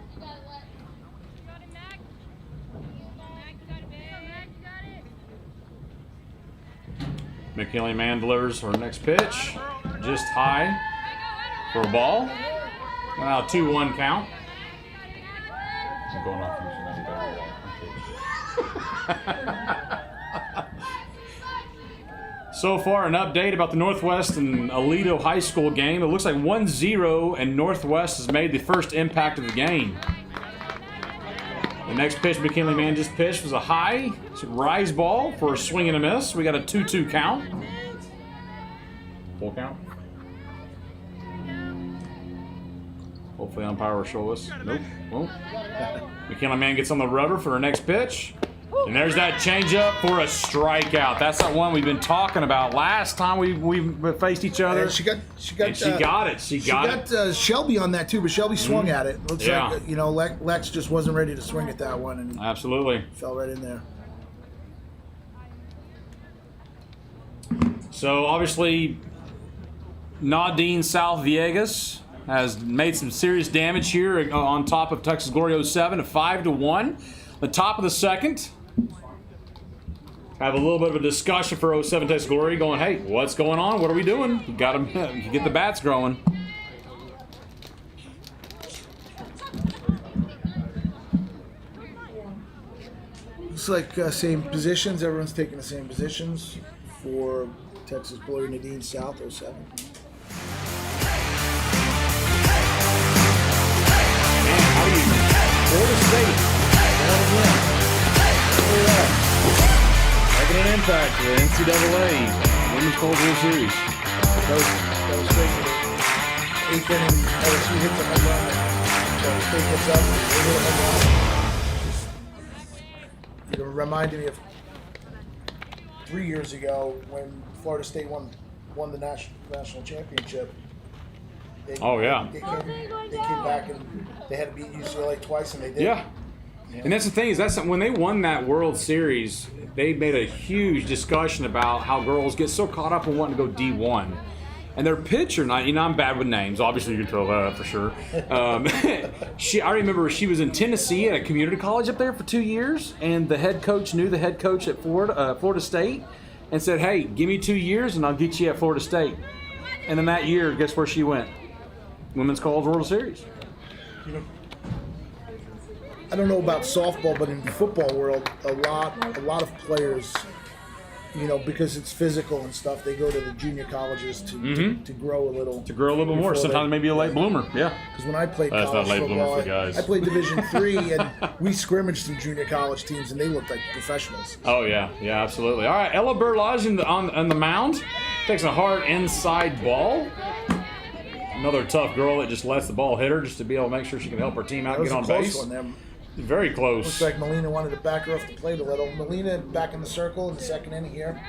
McKinley Man delivers her next pitch. Just high for a ball. Now 2-1 count. I'm going off. So far, an update about the Northwest and Aledo High School game. It looks like 1-0, and Northwest has made the first impact of the game. The next pitch McKinley Man just pitched was a high rise ball for a swing and a miss. We got a 2-2 count. Full count. Hopefully umpire will show us. Nope, won't. McKinley Man gets on the rubber for her next pitch. And there's that changeup for a strikeout. That's that one we've been talking about last time we faced each other. And she got it. She got it. Shelby on that too, but Shelby swung at it. Looks Yeah. like Lex just wasn't ready to swing at that one and Absolutely. fell right in there. So obviously, Naudin South Viegas has made some serious damage here on top of Texas Glory 07, a 5-1. The top of the second. Have a little bit of a discussion for 07 Texas Glory, going, hey, what's going on? What are we doing? You got to get the bats growing. Looks like same positions. Everyone's taking the same positions for Texas Glory Naudin South 07. Man, how do you... Florida State. Making an impact for the NCAA Women's College World Series. That was great. Eighth inning, LSU hits a home run. Florida State gets up, they hit a home run. It reminded me of 3 years ago when Florida State won the national championship. They came back and they had to beat UCLA twice, and they did. Yeah. And that's the thing is when they won that World Series, they made a huge discussion about how girls get so caught up in wanting to go D1. And their pitcher, I'm bad with names. Obviously, you can tell that for sure. I remember she was in Tennessee at a community college up there for 2 years, and the head coach knew the head coach at Florida State and said, hey, give me 2 years and I'll get you at Florida State. And then that year, guess where she went? Women's College World Series. I don't know about softball, but in the football world, a lot of players, because it's physical and stuff, they go to the junior colleges to grow a little. To grow a little bit more. Sometimes maybe a late bloomer. Yeah. Because when I played That's college not late bloomer football, for guys. I played Division III, and we scrimmaged some junior college teams, and they looked like professionals. Oh yeah, absolutely. All right, Ella Burlage on the mound takes a hard inside ball. Another tough girl that just lets the ball hit her just to be able to make sure she can help her team out and get on base. One there. Very close. Looks like Molina wanted to back her off the plate a little. Molina back in the circle in the second inning here.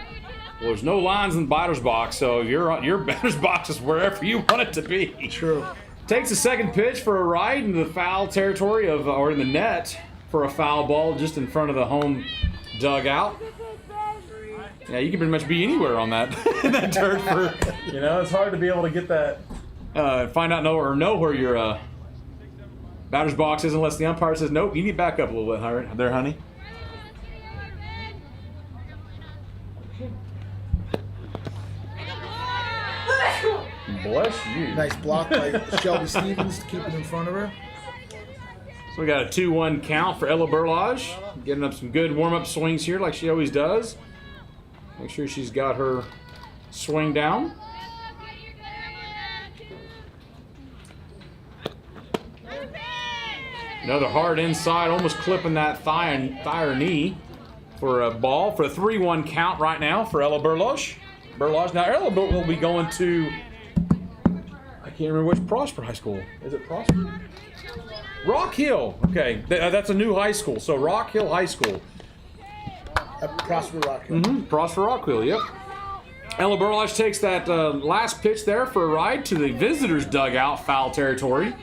Well, there's no lines in the batter's box, so your batter's box is wherever you want it to be. True. Takes a second pitch for a ride into the foul territory or in the net for a foul ball just in front of the home dugout. Yeah, you can pretty much be anywhere on that that dirt for it's hard to be able to get that find out know where your batter's box is unless the umpire says nope, you need to back up a little bit there, honey. Bless you. Nice block by Shelby Stevens to keep it in front of her. So we got a 2-1 count for Ella Burlage. Getting up some good warm-up swings here like she always does. Make sure she's got her swing down. Another hard inside, almost clipping that thigh or knee for a ball for a 3-1 count right now for Ella Burlage. Now Ella will be going to, I can't remember which Prosper High School. Is it Prosper? Rock Hill. Okay, that's a new high school. So Rock Hill High School. Prosper Rock Hill. Prosper Rock Hill, yep. Ella Burlage takes that last pitch there for a ride to the visitors' dugout, foul territory.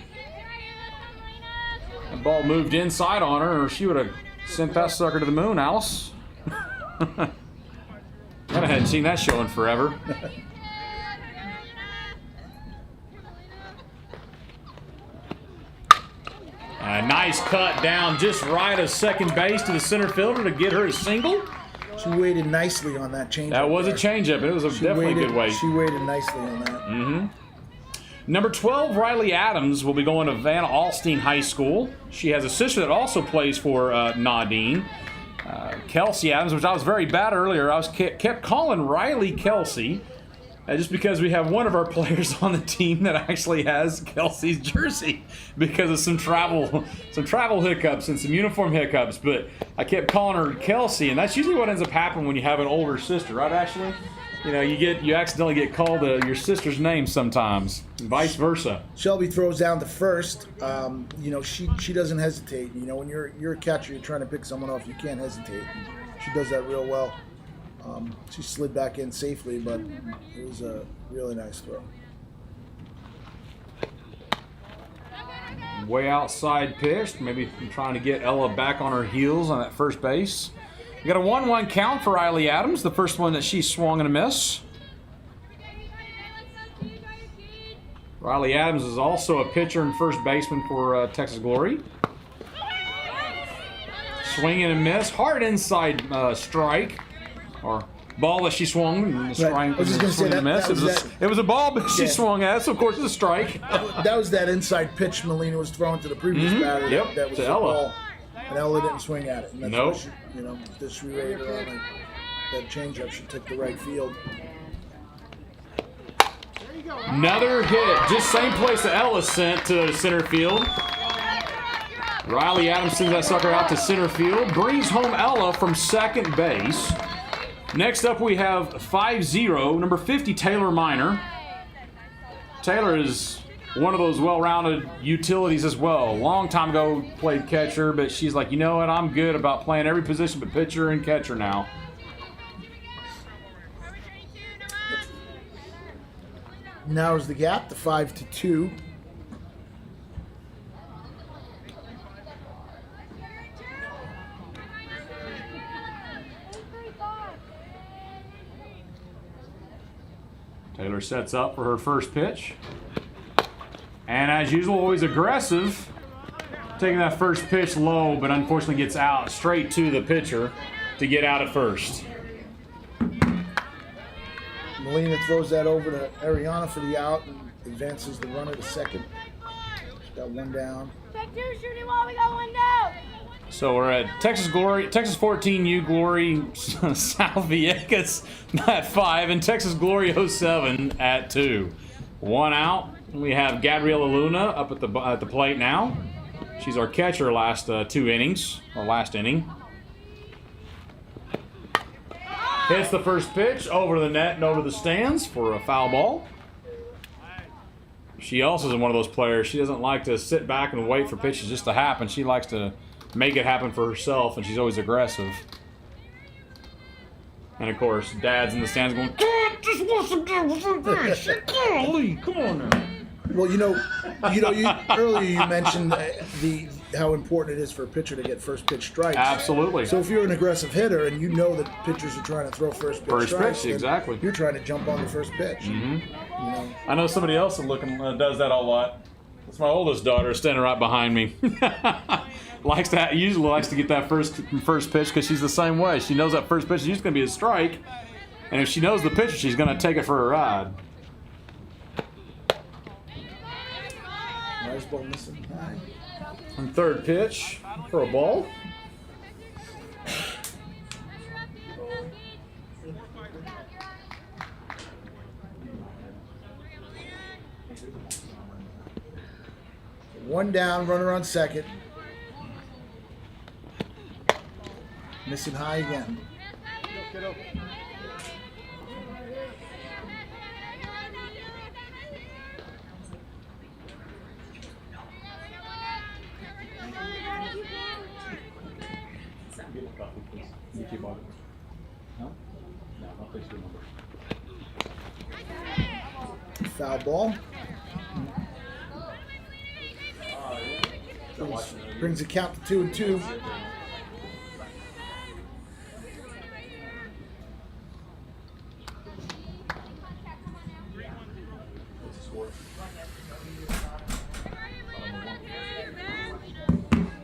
The ball moved inside on her, or she would have sent that sucker to the moon, Alice. I hadn't seen that show in forever. A nice cut down just right of second base to the center fielder to get her a single. She waited nicely on that change. That was a changeup. It was definitely a good weight. She waited nicely on that. Mm-hmm. Number 12, Riley Adams, will be going to Van Alstyne High School. She has a sister that also plays for Naudin, Kelsey Adams, which I was very bad earlier. I kept calling Riley Kelsey, just because we have one of our players on the team that actually has Kelsey's jersey because of some travel hiccups and some uniform hiccups. But I kept calling her Kelsey, and that's usually what ends up happening when you have an older sister, right, Ashley? You know, you accidentally get called your sister's name sometimes, and vice versa. Shelby throws down the first. You know, she doesn't hesitate. You know, when you're a catcher, you're trying to pick someone off, you can't hesitate. She does that real well. She slid back in safely, but it was a really nice throw. Way outside pitch, maybe trying to get Ella back on her heels on that first base. We got a 1-1 count for Riley Adams, the first one that she swung and a miss. Riley Adams is also a pitcher and first baseman for Texas Glory. Swing and a miss, hard inside strike, or ball that she swung and the strike. Right. I was just going to say that, it was a ball, but she swung at it, so of course it's a strike. That was that inside pitch Melina was throwing to the previous batter. Yep, that was to the Ella. Ball. And Ella didn't swing at it. And that's nope. She, you know, this she rated her on that changeup. She took the right field. Another hit, just same place that Ella sent to center field. Riley Adams sends that sucker out to center field, brings home Ella from second base. Next up we have 5-0, number 50, Taylor Minor. Taylor is one of those well-rounded utilities as well. Long time ago played catcher, but she's like, you know what, I'm good about playing every position but pitcher and catcher now. Narrows the gap to 5-2. Taylor sets up for her first pitch. And as usual, always aggressive. Taking that first pitch low, but unfortunately gets out straight to the pitcher to get out at first. Melina throws that over to Ariana for the out and advances the runner to second. She's got one down. Shooting while we got one down. So we're at Texas 14U Glory South Viejas at 5, and Texas Glory 07 at 2. One out. We have Gabriela Luna up at the plate now. She's our catcher last 2 innings, or last inning. Hits the first pitch over the net and over the stands for a foul ball. She also is one of those players. She doesn't like to sit back and wait for pitches just to happen. She likes to make it happen for herself, and she's always aggressive. And of course, Dad's in the stands going, "God, just want some pitch. Golly, come on now." Well, earlier you mentioned how important it is for a pitcher to get first pitch strikes. Absolutely. So if you're an aggressive hitter and you know that pitchers are trying to throw first pitch strikes, exactly. You're trying to jump on the first pitch. Mm-hmm. You know. I know somebody else that does that a lot. It's my oldest daughter standing right behind me. Usually likes to get that first pitch because she's the same way. She knows that first pitch is usually going to be a strike, and if she knows the pitcher, she's going to take it for a ride. Nice ball missing. And third pitch for a ball. One down, runner on second. Missing high again. Foul ball. Brings the count to 2-2.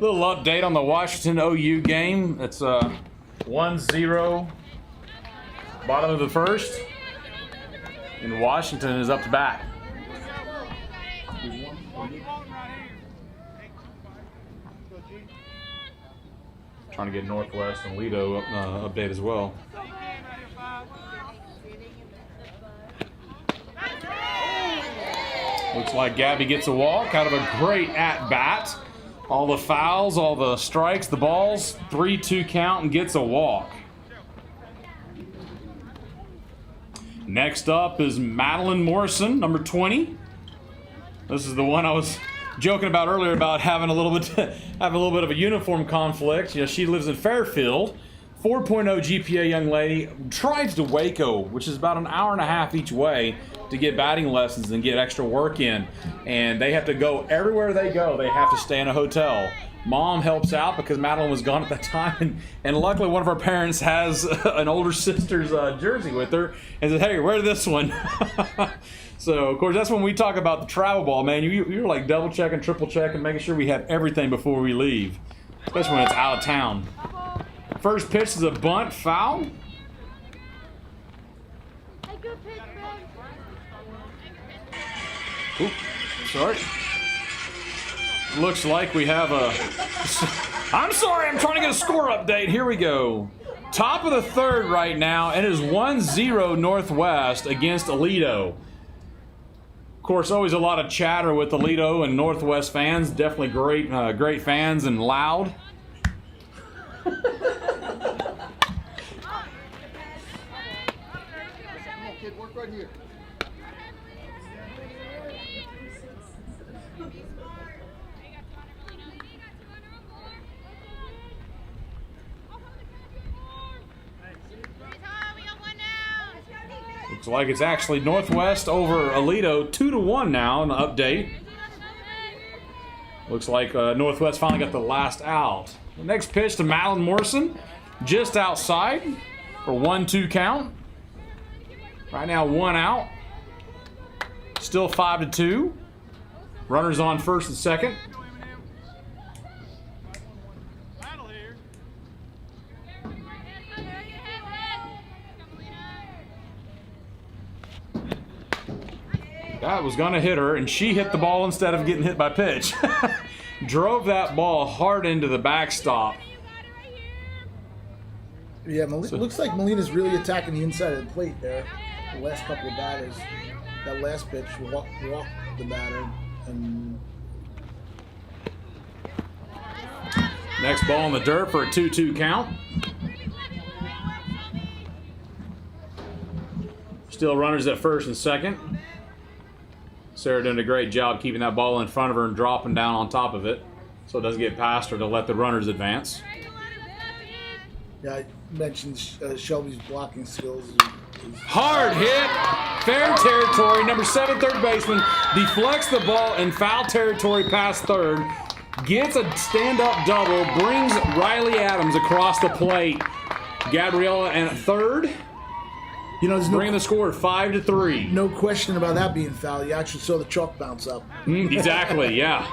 Little update on the Washington OU game. It's 1-0. Bottom of the first. And Washington is up to bat. Trying to get Northwest and Lido update as well. Looks like Gabby gets a walk out of a great at-bat. All the fouls, all the strikes, the balls, 3-2 count, and gets a walk. Next up is Madeline Morrison, number 20. This is the one I was joking about earlier about having a little bit of a uniform conflict. You know, she lives in Fairfield. 4.0 GPA young lady, drives to Waco, which is about an hour and a half each way to get batting lessons and get extra work in. And they have to go everywhere they go. They have to stay in a hotel. Mom helps out because Madeline was gone at that time, and luckily one of our parents has an older sister's jersey with her and said, hey, wear this one. So, of course, that's when we talk about the travel ball, man. You're like double checking, triple checking, making sure we have everything before we leave, especially when it's out of town. First pitch is a bunt foul. Hey, good pitch, man. Oop, sorry. Looks like we have a... I'm sorry, I'm trying to get a score update. Here we go. Top of the third right now, and it is 1-0 Northwest against Aledo. Of course, always a lot of chatter with Aledo and Northwest fans. Definitely great fans and loud. Work right here. Looks like it's actually Northwest over Aledo, 2-1 now in the update. Looks like Northwest finally got the last out. The next pitch to Madeline Morrison, just outside for 1-2 count. Right now, 1 out. Still 5-2. Runners on first and second. That was going to hit her, and she hit the ball instead of getting hit by pitch. Drove that ball hard into the backstop. Yeah, looks like Molina's really attacking the inside of the plate there. The last couple of batters, that last pitch walked the batter, and next ball in the dirt for a 2-2 count. Still runners at first and second. Sarah doing a great job keeping that ball in front of her and dropping down on top of it so it doesn't get past her to let the runners advance. yeah, I mentioned Shelby's blocking skills. Hard hit, fair territory. Number 7, third baseman, deflects the ball in foul territory past third, gets a stand-up double, brings Riley Adams across the plate. Gabriella and third, You know, there's bringing the score 5-3. no question about that being foul. You actually saw the chalk bounce up. Exactly, yeah.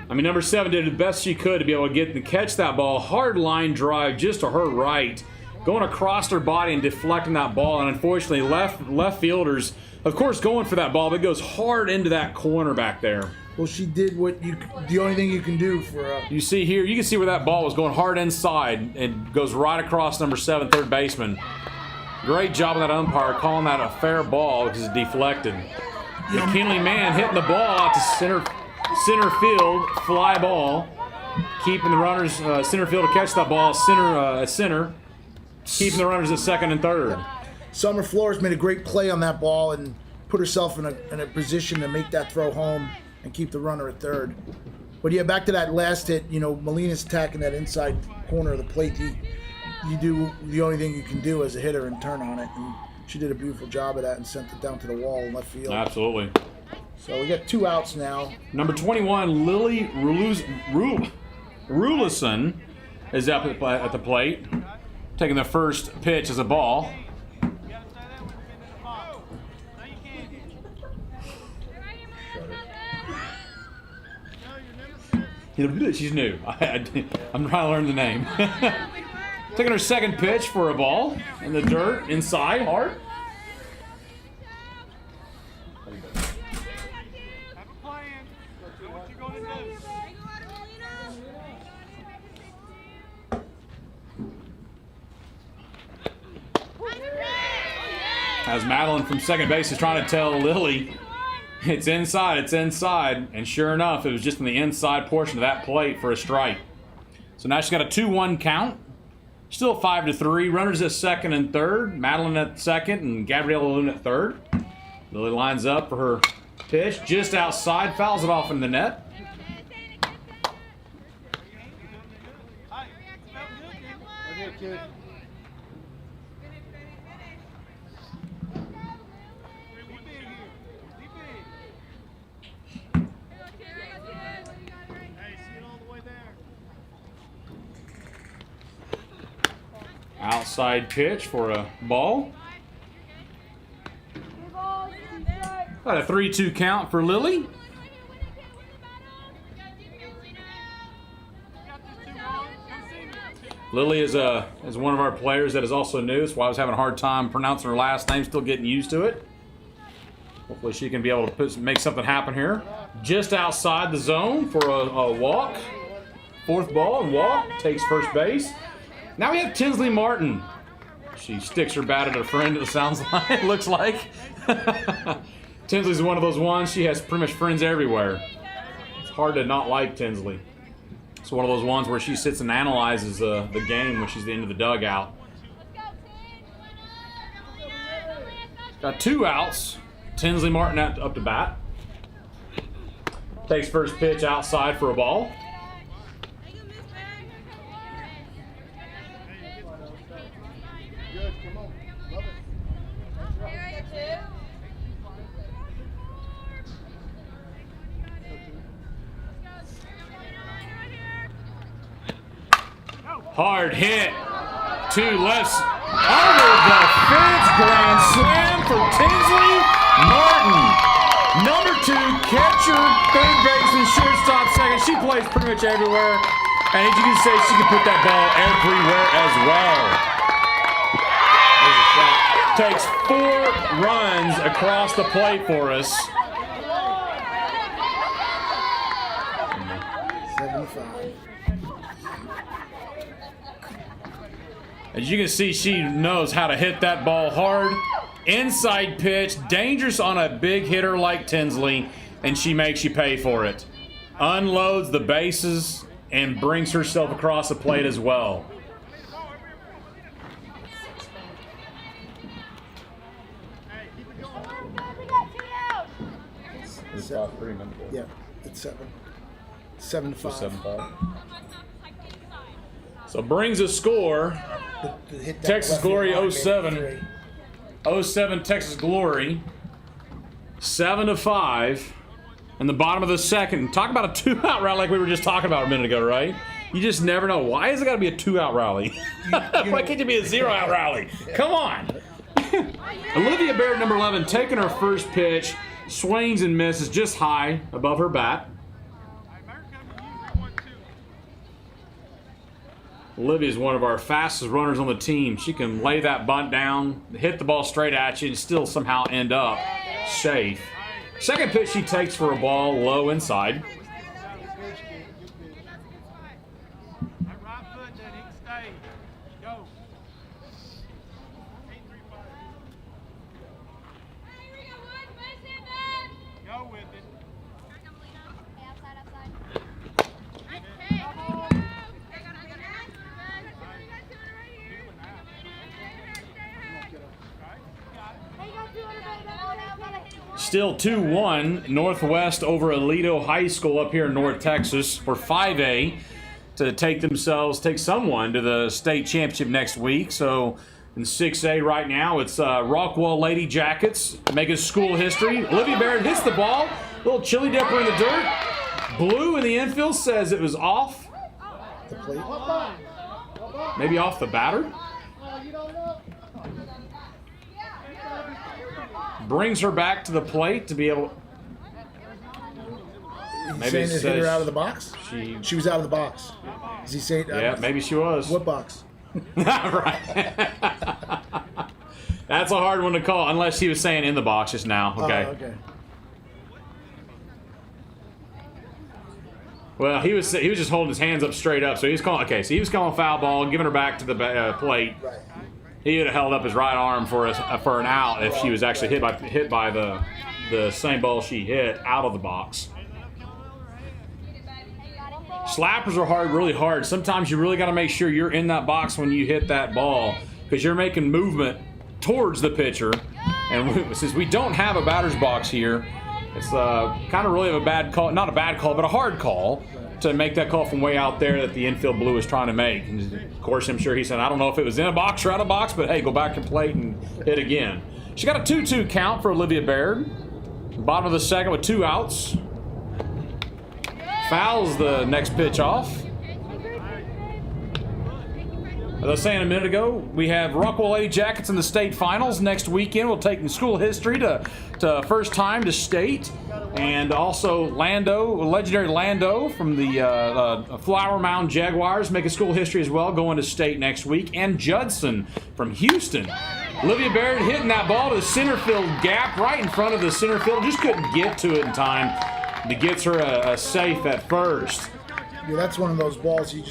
I mean, number 7 did the best she could to be able to get and catch that ball. Hard line drive just to her right, going across her body and deflecting that ball. And unfortunately, left fielders, of course, going for that ball, but it goes hard into that corner back there. Well, she did the only thing you can do for. You see here, you can see where that ball was going hard inside and goes right across number 7, third baseman. Great job of that umpire calling that a fair ball because it's deflected. McKinley Mann hitting the ball out to center field, fly ball. Keeping the runners center field to catch that ball, center. Keeping the runners at second and third. Summer Flores made a great play on that ball and put herself in a position to make that throw home and keep the runner at third. But yeah, back to that last hit, you know, Molina's attacking that inside corner of the plate. You do the only thing you can do as a hitter and turn on it. And she did a beautiful job of that and sent it down to the wall in left field. Absolutely. So we got 2 outs now. Number 21, Lily Rulison is up at the plate, taking the first pitch as a ball. She's new. I'm trying to learn the name. Taking her second pitch for a ball in the dirt, inside, hard. As Madeline from second base is trying to tell Lily, it's inside, and sure enough, it was just in the inside portion of that plate for a strike. So now she's got a 2-1 count. Still 5-3. Runners at second and third. Madeline at second and Gabriella Loon at third. Lily lines up for her pitch. Just outside. Fouls it off in the net. Outside pitch for a ball. Got a 3-2 count for Lily. Lily is one of our players that is also new. That's why I was having a hard time pronouncing her last name, still getting used to it. Hopefully she can be able to make something happen here. Just outside the zone for a walk. Fourth ball and walk. Takes first base. Now we have Tinsley Martin. She sticks her bat at a friend, it sounds like. It looks like. Tinsley's one of those ones. She has pretty much friends everywhere. It's hard to not like Tinsley. It's one of those ones where she sits and analyzes the game when she's at the end of the dugout. Got 2 outs. Tinsley Martin up to bat. Takes first pitch outside for a ball. Hard hit. 2 lefts over the fence. Grand slam for Tinsley Martin. Number 2, catcher, third baseman, shortstop, second. She plays pretty much everywhere. And as you can say, she can put that ball everywhere as well. Takes 4 runs across the plate for us. 7-5. As you can see, she knows how to hit that ball hard. Inside pitch, dangerous on a big hitter like Tinsley, and she makes you pay for it. Unloads the bases and brings herself across the plate as well. Yeah, it's 7. 7-5. 7-5. So brings a score. Texas Glory 07. 07 Texas Glory. 7-5. In the bottom of the second. Talk about a 2-out rally like we were just talking about a minute ago, right? You just never know. Why has it got to be a 2-out rally? Why can't it be a 0-out rally? Come on. Olivia Baird, number 11, taking her first pitch. Swings and misses just high above her bat. Olivia is one of our fastest runners on the team. She can lay that bunt down, hit the ball straight at you, and still somehow end up safe. Second pitch she takes for a ball low inside. Still 2-1 Northwest over Aledo High School up here in North Texas for 5A to take someone to the state championship next week. So in 6A right now, it's Rockwall Lady Jackets making school history. Olivia Barrett hits the ball. Little chili dipper in the dirt. Blue in the infield says it was off The plate. maybe off the batter. Brings her back to the plate to be able. He's saying it hit her out of the box? She was out of the box. Is he saying? Yeah, maybe she was. What box? Right. That's a hard one to call, unless he was saying in the box just now. Okay. Okay. Well, he was just holding his hands up straight up, so he was calling. Okay, so he was calling foul ball, giving her back to the plate. Right. He would have held up his right arm for an out if she was actually hit by the same ball she hit out of the box. Slappers are really hard. Sometimes you really got to make sure you're in that box when you hit that ball, because you're making movement towards the pitcher. And since we don't have a batter's box here, it's kind of really a bad call. Not a bad call, but a hard call to make that call from way out there that the infield blue is trying to make. And of course, I'm sure he said, I don't know if it was in a box or out of box, but hey, go back to plate and hit again. She got a 2-2 count for Olivia Baird. Bottom of the second with 2 outs. Fouls the next pitch off. As I was saying a minute ago, we have Rockwell Lady Jackets in the state finals next weekend. We'll take school history to first time to state. And also legendary Lando from the Flower Mound Jaguars making school history as well, going to state next week. And Judson from Houston. Olivia Baird hitting that ball to the center field gap right in front of the center field. Just couldn't get to it in time to get her a safe at first. Yeah, that's one of those balls she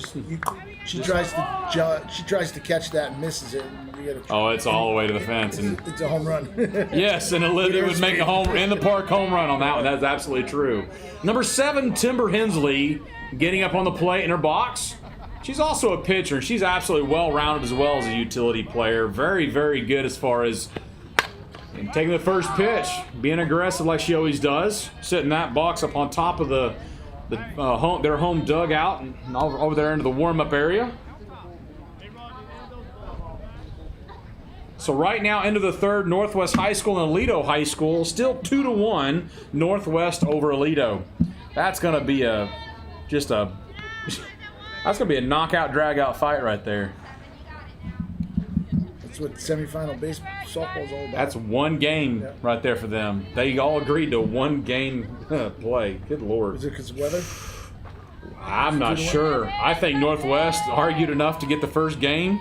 tries to catch that and misses it. And It's all the way to the fence, and it's a home run. yes, and Olivia would make a in the park home run on that one. That's absolutely true. Number 7, Timber Hensley, getting up on the plate in her box. She's also a pitcher. She's absolutely well-rounded as well as a utility player. Very, very good as far as taking the first pitch, being aggressive like she always does, sitting that box up on top of their home dugout and over there into the warm-up area. So right now into the third, Northwest High School and Aledo High School, still 2-1 Northwest over Aledo. That's going to be a knockout drag-out fight right there. That's what semifinal softball is all about. That's one game right there for them. They all agreed to one game play. Good Lord. Is it because of weather? I'm not sure. I think Northwest argued enough to get the first game.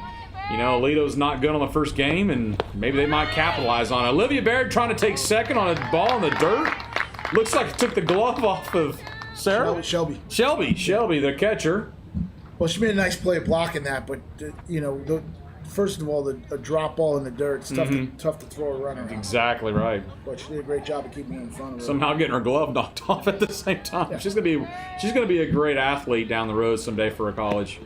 You know, Aledo's not good on the first game, and maybe they might capitalize on it. Olivia Baird trying to take second on a ball in the dirt. Looks like it took the glove off of Sarah. Shelby, the catcher. Well, she made a nice play of blocking that, but first of all, a drop ball in the dirt, it's tough to throw a runner. Exactly right. But she did a great job of keeping it in front of her. Somehow getting her glove knocked off at the same time. Yeah. She's gonna be a great athlete down the road someday for a college.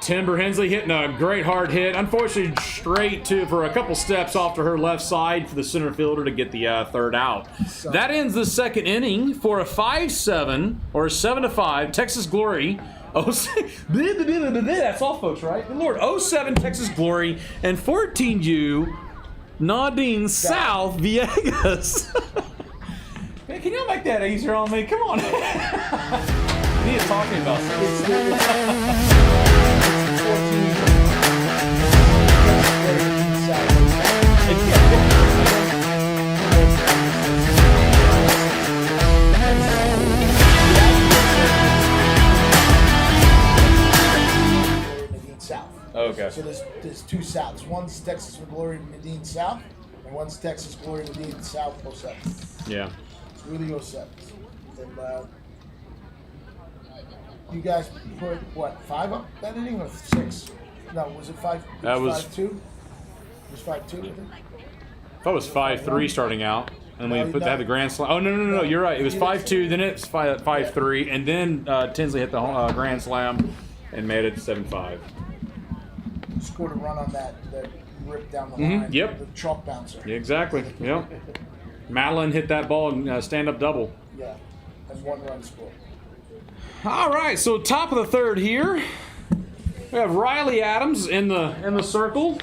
Timber Hensley hitting a great hard hit. Unfortunately, straight for a couple steps off to her left side for the center fielder to get the third out. That ends the second inning for a 5-7 or a 7-5 Texas Glory. That's all, folks, right? Good Lord. 07 Texas Glory and 14U Naudin South Viegas. Man, can y'all make that easier on me? Come on. We need to talking about something. Okay. So there's 2 Souths. One's Texas Glory Medine South, and one's Texas Glory Medine South 07. Yeah. It's really 07. And you guys put what, 5 up that inning or 6? No, was it 5? That was 5-2. It was 5-2. I think. I thought it was 5-3 starting out, and we had the grand slam. Oh no! You're right. It was 5-2. Then it's 5-3, and then Tinsley hit the grand slam and made it 7-5. Scored a run on that rip down the line. Yep. The chalk bouncer. Yeah, exactly. Yep. Madeline hit that ball and stand-up double. Yeah, and 1 run scored. All right, so top of the third here, we have Riley Adams in the circle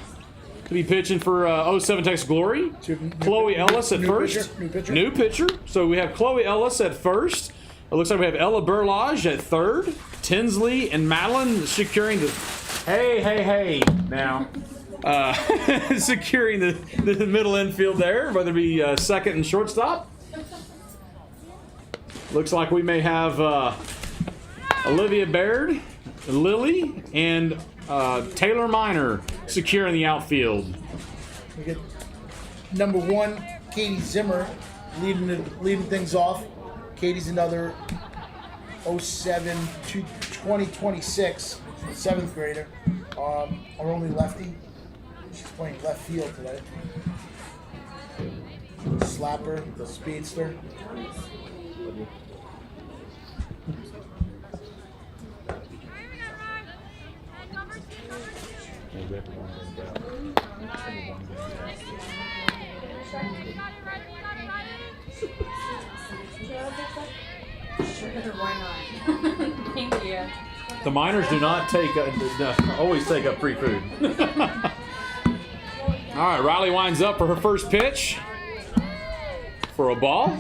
to be pitching for 07 Texas Glory. Chloe Ellis at first. New pitcher. So we have Chloe Ellis at first. It looks like we have Ella Burlage at third. Tinsley and Madeline securing the... Hey, now. Securing the middle infield there, whether it be second and shortstop. Looks like we may have Olivia Baird, Lily, and Taylor Minor secure in the outfield. We get number 1, Katie Zimmer, leading things off. Katie's another 07 to 2026 7th grader. Our only lefty. She's playing left field today. Slapper, the speedster. Why not? Thank you. The Miners do not always take up free food. All right, Riley winds up for her first pitch for a ball.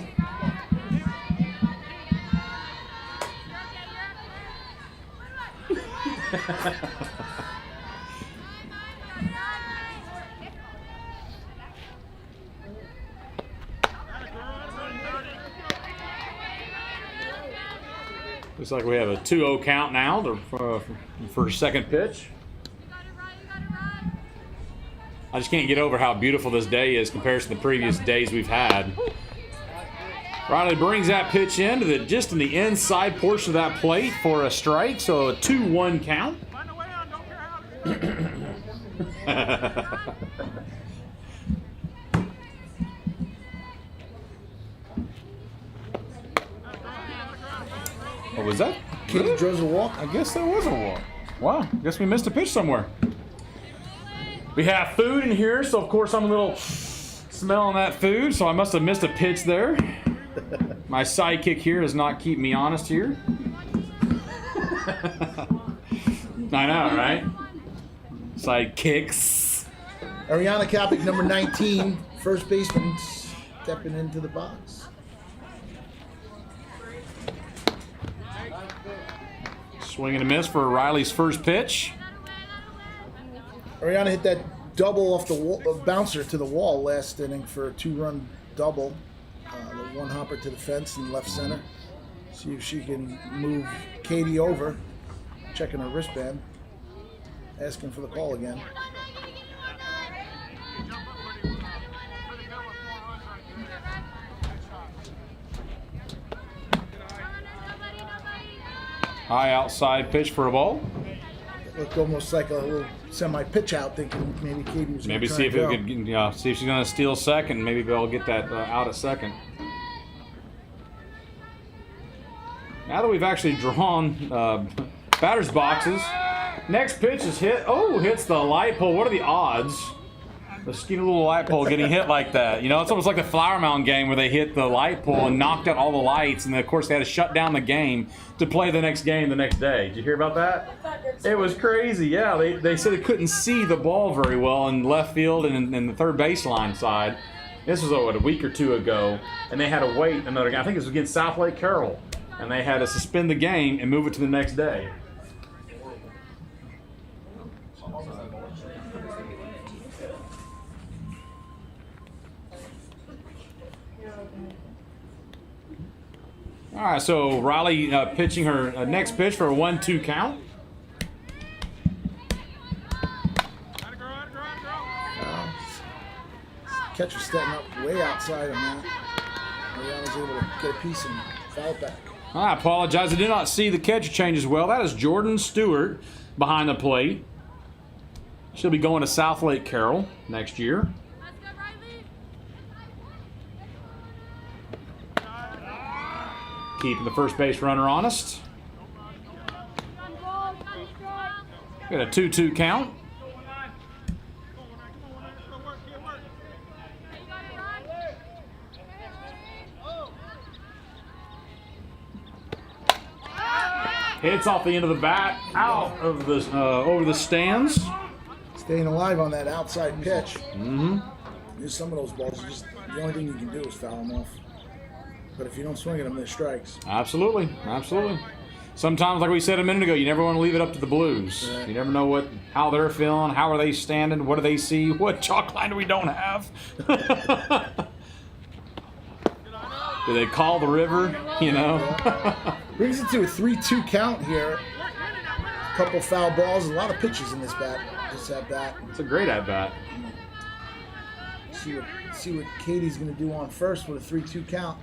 Looks like we have a 2-0 count now for second pitch. I just can't get over how beautiful this day is compared to the previous days we've had. Riley brings that pitch in just in the inside portion of that plate for a strike, so a 2-1 count. What was that? Katie draws a walk. I guess there was a walk. Wow, I guess we missed a pitch somewhere. We have food in here, so of course I'm a little smelling that food, so I must have missed a pitch there. My sidekick here does not keep me honest here. I know, right? Sidekicks. Ariana Kapik, number 19, first baseman, stepping into the box. Swing and a miss for Riley's first pitch. Ariana hit that double off the wall, bouncer to the wall last inning for a 2-run double. The one hopper to the fence in left center. See if she can move Katie over. Checking her wristband. Asking for the call again. High outside pitch for a ball. Looked almost like a little semi-pitch out, thinking maybe Katie was Maybe see if it could, see if she's going to steal second. Maybe they'll get that out at second. Now that we've actually drawn batter's boxes, next pitch is hit. Oh, hits the light pole. What are the odds? The skinny little light pole getting hit like that. You know, it's almost like the Flower Mound game where they hit the light pole and knocked out all the lights, and then of course they had to shut down the game to play the next game the next day. Did you hear about that? It was crazy. Yeah, they said they couldn't see the ball very well in left field and in the third baseline side. This was a week or two ago, and they had to wait another game. I think it was against South Lake Carroll, and they had to suspend the game and move it to the next day. All right, so Riley pitching her next pitch for a 1-2 count. Catcher stepping up way outside on that. Ariana's able to get a piece and foul back. I apologize. I did not see the catcher change as well. That is Jordan Stewart behind the plate. She'll be going to South Lake Carroll next year. Keeping the first base runner honest. Got a 2-2 count. Hits off the end of the bat, out of the over the stands. Staying alive on that outside pitch. Mm-hmm. There's some of those balls, the only thing you can do is foul them off. But if you don't swing at them, they're strikes. Absolutely, absolutely. Sometimes, like we said a minute ago, you never want to leave it up to the Blues. Yeah. You never know how they're feeling, how are they standing, what do they see, what chalk line do we don't have. Do they call the river, you know? Brings it to a 3-2 count here. couple foul balls, a lot of pitches in this at bat. It's a great at bat. See what Katie's going to do on first with a 3-2 count.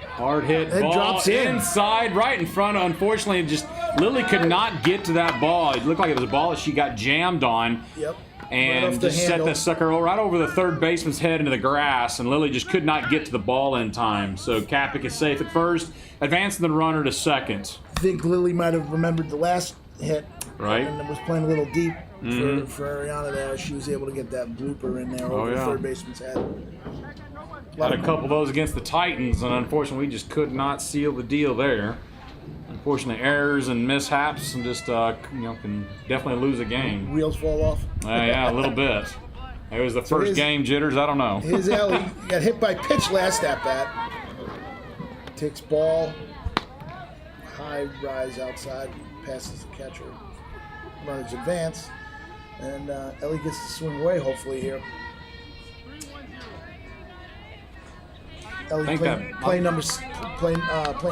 Hard hit It ball drops in. inside, right in front. Unfortunately, just Lily could not get to that ball. It looked like it was a ball that she got jammed on. Yep. And Right off the just set handle. that sucker right over the third baseman's head into the grass, and Lily just could not get to the ball in time. So Kapik is safe at first, advancing the runner to second. I think Lily might have remembered the last hit. Right. And was playing a little deep for Ariana there. She was able to get that blooper in there over the third baseman's head. Had a couple of those against the Titans, and unfortunately, we just could not seal the deal there. Unfortunately, errors and mishaps, and just can definitely lose a game. Wheels fall off. Yeah, a little bit. It was the first game jitters. I don't know. His Ellie got hit by pitch last at bat. Takes ball, high rise outside, passes the catcher. Runners advance, and Ellie gets to swing away. Hopefully here. Ellie playing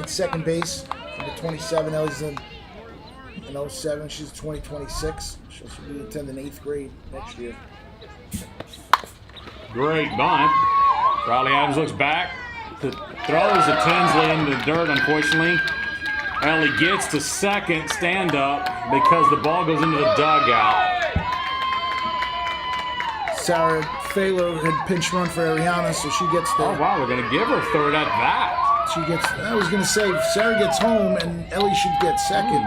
second base. Number 27, Ellie's in 07. She's 26. She'll be attending 8th grade next year. Great bunt. Riley Adams looks back. Throws to Tinsley into the dirt, unfortunately. Ellie gets to second, stand up, because the ball goes into the dugout. Sarah Falo had pinch run for Ariana, so she gets the. Oh, wow, they're going to give her third at that. She gets. I was going to say, if Sarah gets home and Ellie should get second.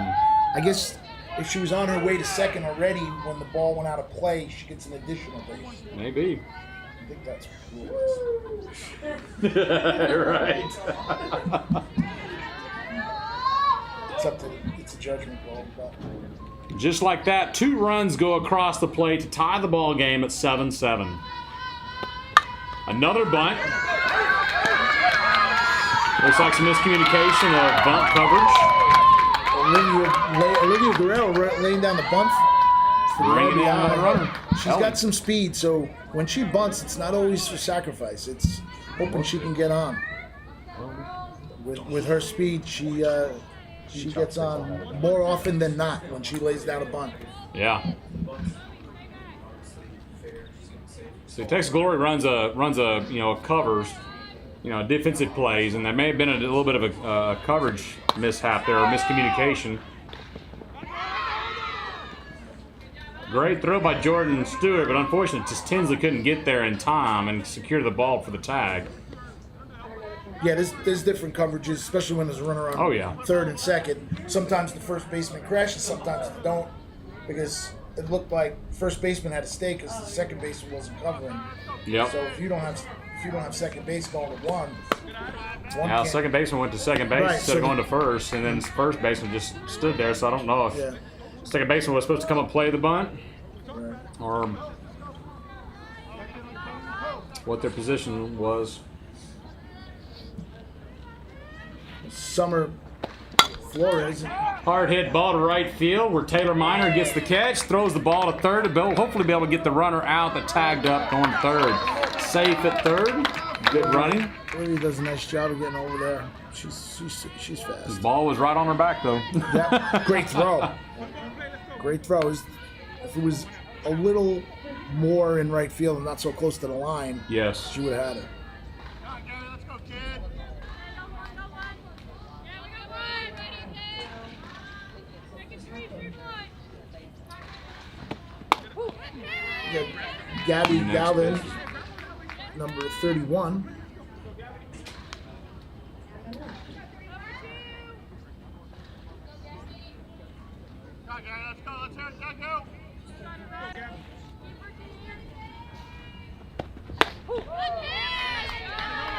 I guess if she was on her way to second already when the ball went out of play, she gets an additional base. Maybe. I think that's what it is. Right. It's a judgment call. But. Just like that, 2 runs go across the plate to tie the ball game at 7-7. Another bunt. Looks like some miscommunication of bunt coverage. Olivia Guerrero laying down the bunt for the Bringing in RBI. the runner. She's got some speed, so when she bunts, it's not always for sacrifice. It's hoping she can get on. With her speed, she gets on more often than not when she lays down a bunt. Yeah. So Texas Glory runs a covers, defensive plays, and there may have been a little bit of a coverage mishap there, or miscommunication. Great throw by Jordan Stewart, but unfortunately, just Tinsley couldn't get there in time and secure the ball for the tag. Yeah, there's different coverages, especially when there's a runner on third and second. Sometimes the first baseman crashes, sometimes they don't, because it looked like first baseman had to stay because the second baseman wasn't covering. Yep. So if you don't have second base going to one second baseman went to second base instead of going to first, and then first baseman just stood there. So I don't know if second baseman was supposed to come and play the bunt, or what their position was. Summer Flores. Hard hit ball to right field where Taylor Minor gets the catch, throws the ball to third to hopefully be able to get the runner out that tagged up going to third. Safe at third. Good running. Lily does a nice job of getting over there. She's fast. The ball was right on her back though. Yeah, great throw. Great throw. If it was a little more in right field and not so close to the line, yes, she would have had it. Gabby Galvin, number 31.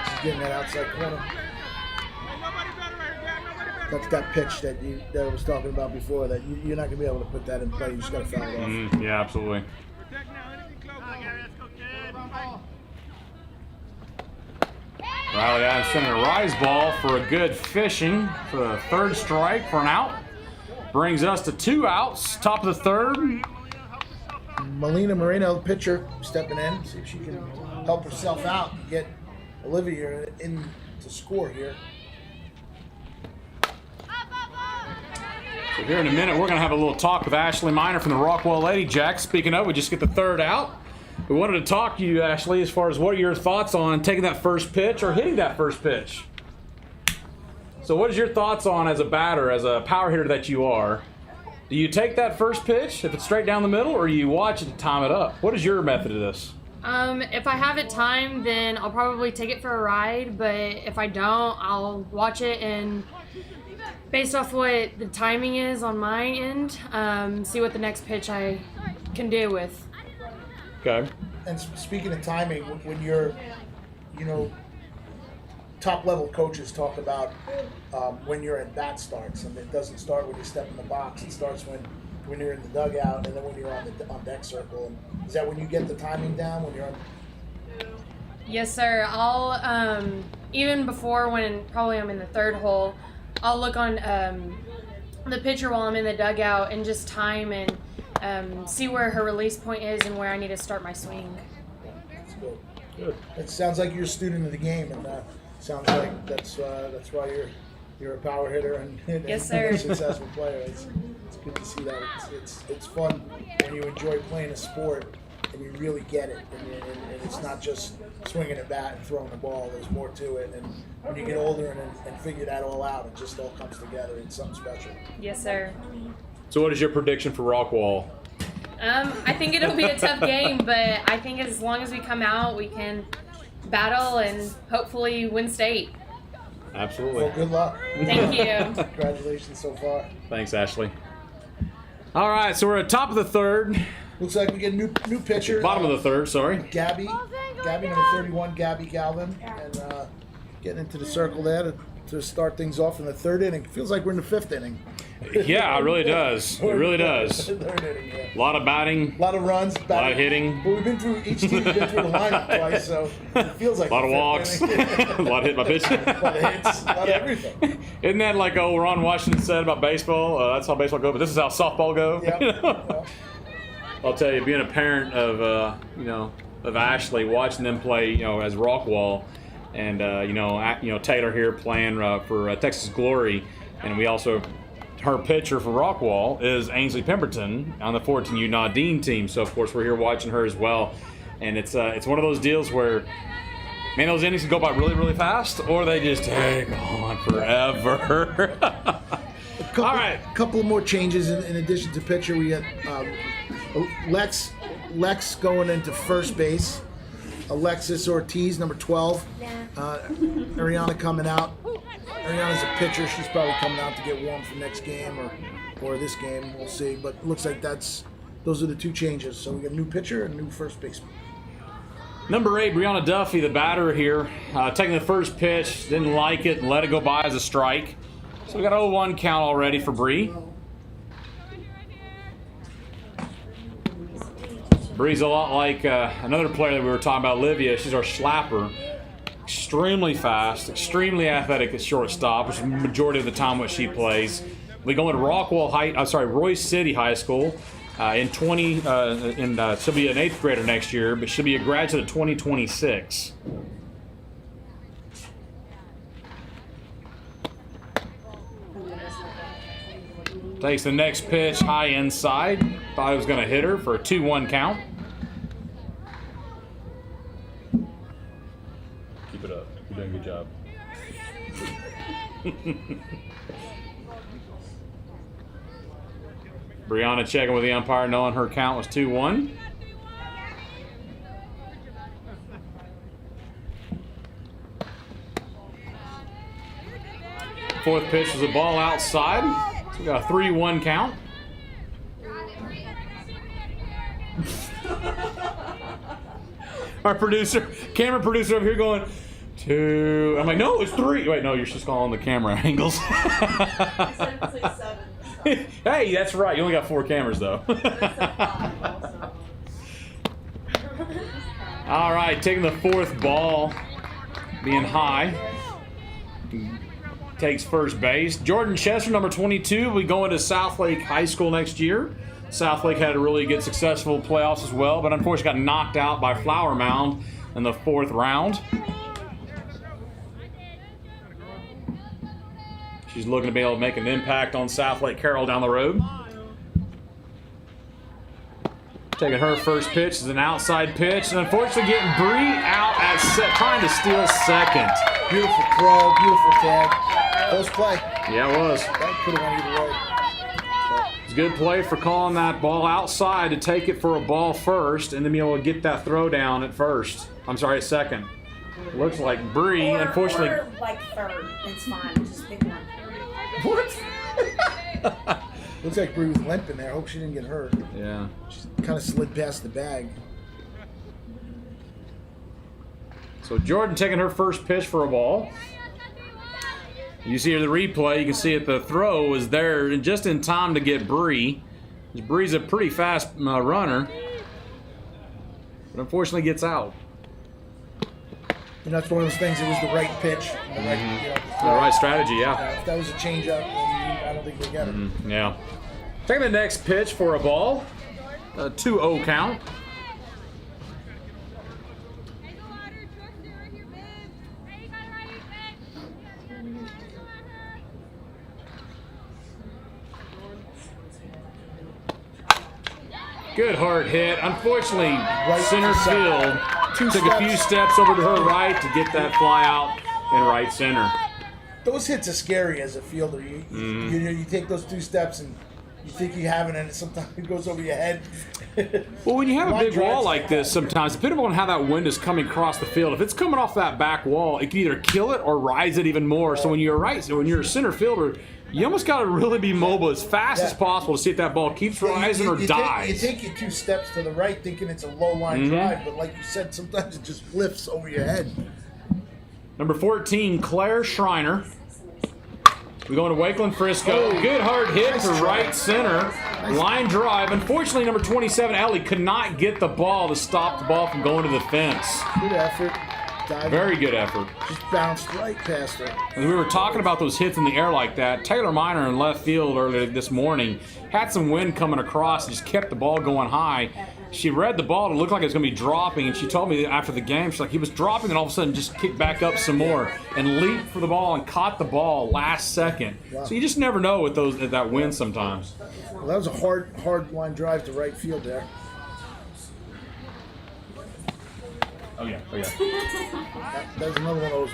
She's getting that outside corner. That's that pitch that I was talking about before. That you're not gonna be able to put that in play. You just gotta foul it off. Yeah, absolutely. Riley Adams sending a rise ball for a good fishing for the third strike for an out. Brings us to 2 outs, top of the third. Melina Moreno, the pitcher, stepping in, see if she can help herself out and get Olivia in to score here. So here in a minute, we're going to have a little talk with Ashley Miner from the Rockwall Lady Jacks. Speaking of, we just get the third out. We wanted to talk to you, Ashley, as far as what are your thoughts on taking that first pitch or hitting that first pitch? So what is your thoughts on, as a batter, as a power hitter that you are, do you take that first pitch if it's straight down the middle, or do you watch it to time it up? What is your method of this? If I have it timed, then I'll probably take it for a ride, but if I don't, I'll watch it and based off what the timing is on my end, see what the next pitch I can do with. Okay. And speaking of timing, when you're, top level coaches talk about when your at bat starts, and it doesn't start when you step in the box. It starts when you're in the dugout, and then when you're on deck circle. And is that when you get the timing down? When you're on? Yes, sir. I'll even before when probably I'm in the third hole, I'll look on the pitcher while I'm in the dugout and just time and see where her release point is and where I need to start my swing. That's good. Good. It sounds like you're a student of the game, and sounds like that's why you're a power hitter and yes, sir. a successful player. It's good to see that. It's fun when you enjoy playing a sport and you really get it, and it's not just swinging a bat and throwing a ball. There's more to it, and when you get older and figure that all out, it just all comes together. It's something special. Yes, sir. So what is your prediction for Rockwall? I think it'll be a tough game, but I think as long as we come out, we can battle and hopefully win state. Absolutely. Well, good luck. Thank you. Congratulations so far. Thanks, Ashley. All right, so we're at top of the third. Looks like we get a new pitcher. Bottom of the third, sorry. Gabby number 31, Gabby Galvin, and getting into the circle there to start things off in the third inning. Feels like we're in the fifth inning. Yeah, it really does. It really does. Third inning, yeah. A lot of batting. A lot of runs, A lot of hitting. But we've been through each team's been through the lineup twice, so it feels like A lot of the walks. fifth inning. A lot of hit by pitch. A lot of hits, a lot of everything. Isn't that like old Ron Washington said about baseball? That's how baseball goes, but this is how softball go. Yep. You know? Yeah. I'll tell you, being a parent of of Ashley, watching them play, as Rockwall, and Taylor here playing for Texas Glory, and we also. Her pitcher for Rockwall is Ainsley Pemberton on the 14U Naudin team. So of course we're here watching her as well, and it's one of those deals where, man, those innings can go by really, really fast, or they just take on forever. All right, Couple of more changes in addition to pitcher. We got Lex going into first base. Alexis Ortiz, number 12. Ariana coming out. Ariana's a pitcher. She's probably coming out to get warm for next game or this game. We'll see. But it looks like those are the two changes. So we got a new pitcher and a new first baseman. number 8, Brianna Duffy, the batter here, taking the first pitch, didn't like it and let it go by as a strike. So we got an 0-1 count already for Bree. Bree's a lot like another player that we were talking about, Olivia. She's our slapper. Extremely fast, extremely athletic at shortstop, which is the majority of the time what she plays. We go into Royce City High School she'll be an 8th grader next year, but she'll be a graduate of 2026. Takes the next pitch high inside. Thought he was going to hit her for a 2-1 count. Keep it up. You're doing a good job. Brianna checking with the umpire, knowing her count was 2-1. Fourth pitch was a ball outside. So we got a 3-1 count. Our camera producer over here going, 2. I'm like, no, it's 3. Wait, no, you're just calling the camera angles. I said it's like 7. So. Hey, that's right. You only got 4 cameras, though. All right, taking the 4th ball, being high. Takes first base. Jordan Chester, number 22, will be going to Southlake High School next year. Southlake had a really good, successful playoffs as well, but unfortunately got knocked out by Flower Mound in the 4th round. She's looking to be able to make an impact on South Lake Carroll down the road. Taking her first pitch is an outside pitch, and unfortunately getting Bree out at trying to steal second. Beautiful throw, beautiful tag. Close play. Yeah, it was. That could have went either way. It's a good play for calling that ball outside to take it for a ball first, and then be able to get that throw down at first. I'm sorry, at second. Looks like Bree, unfortunately. Or like third. It's fine. Just pick one. What? Looks like Bree was limping there. I hope she didn't get hurt. Yeah. She kind of slid past the bag. So Jordan taking her first pitch for a ball. You see the replay, you can see it, the throw was there and just in time to get Bree. Bree's a pretty fast runner, but unfortunately gets out. You know, it's one of those things. It was the right pitch, the right, you know, The right strategy, yeah. if that was a changeup, I don't think they got it. Yeah. Taking the next pitch for a ball. A 2-0 count. Good hard hit. Unfortunately, center field took a few steps over to her right to get that fly out in right center. Those hits are scary as a fielder. You take those 2 steps and you think you have it, and sometimes it goes over your head. Well, when you have a Line big wall drives like this, sometimes, depending on how that wind is coming across the field, if it's coming off that back wall, it can either kill it or rise it even more. So when you're a center fielder, you almost got to really be mobile as fast as possible to see if that ball keeps rising or dies. You take your 2 steps to the right thinking it's a low line drive, but like you said, sometimes it just lifts over your head. Number 14, Claire Schreiner. We're going to Wakeland Frisco. Good hard hit to right center. Line drive. Unfortunately, number 27, Ellie, could not get the ball to stop the ball from going to the fence. Good effort. Diving. Very good effort. Just bounced right past her. As we were talking about those hits in the air like that, Taylor Miner in left field earlier this morning had some wind coming across and just kept the ball going high. She read the ball, it looked like it was going to be dropping, and she told me after the game, she's like, he was dropping and all of a sudden just kicked back up some more and leaped for the ball and caught the ball last second. Wow. So you just never know with that wind sometimes. Well, that was a hard line drive to right field there. Oh yeah. That was another one of those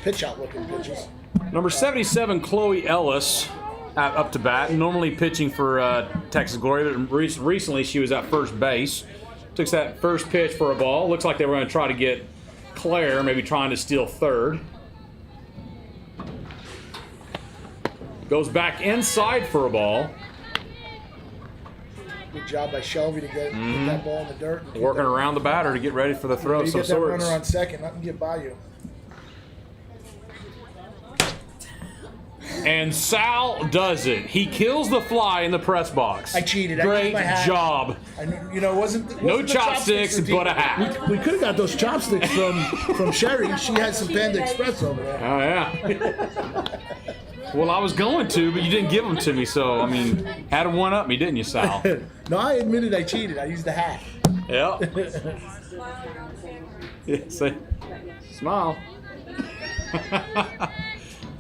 pitch out looking pitches. Number 77, Chloe Ellis, up to bat. Normally pitching for Texas Glory. Recently, she was at first base. Took that first pitch for a ball. Looks like they were going to try to get Claire, maybe trying to steal third. Goes back inside for a ball. Good job by Shelby to get that ball in the dirt. Working around the batter to get ready for the throw of You some get that sorts. runner on second, nothing get by you. And Sal does it. He kills the fly in the press box. I cheated. I Great used my hat. job. It wasn't the chopsticks, routine. but a hat. We could have got those chopsticks from Sherry. She had some Panda Express over there. Oh, yeah. Well, I was going to, but you didn't give them to me, so, I mean, had to one-up me, didn't you, Sal? No, I admitted I cheated. I used the hat. Yep. Yeah, say, smile.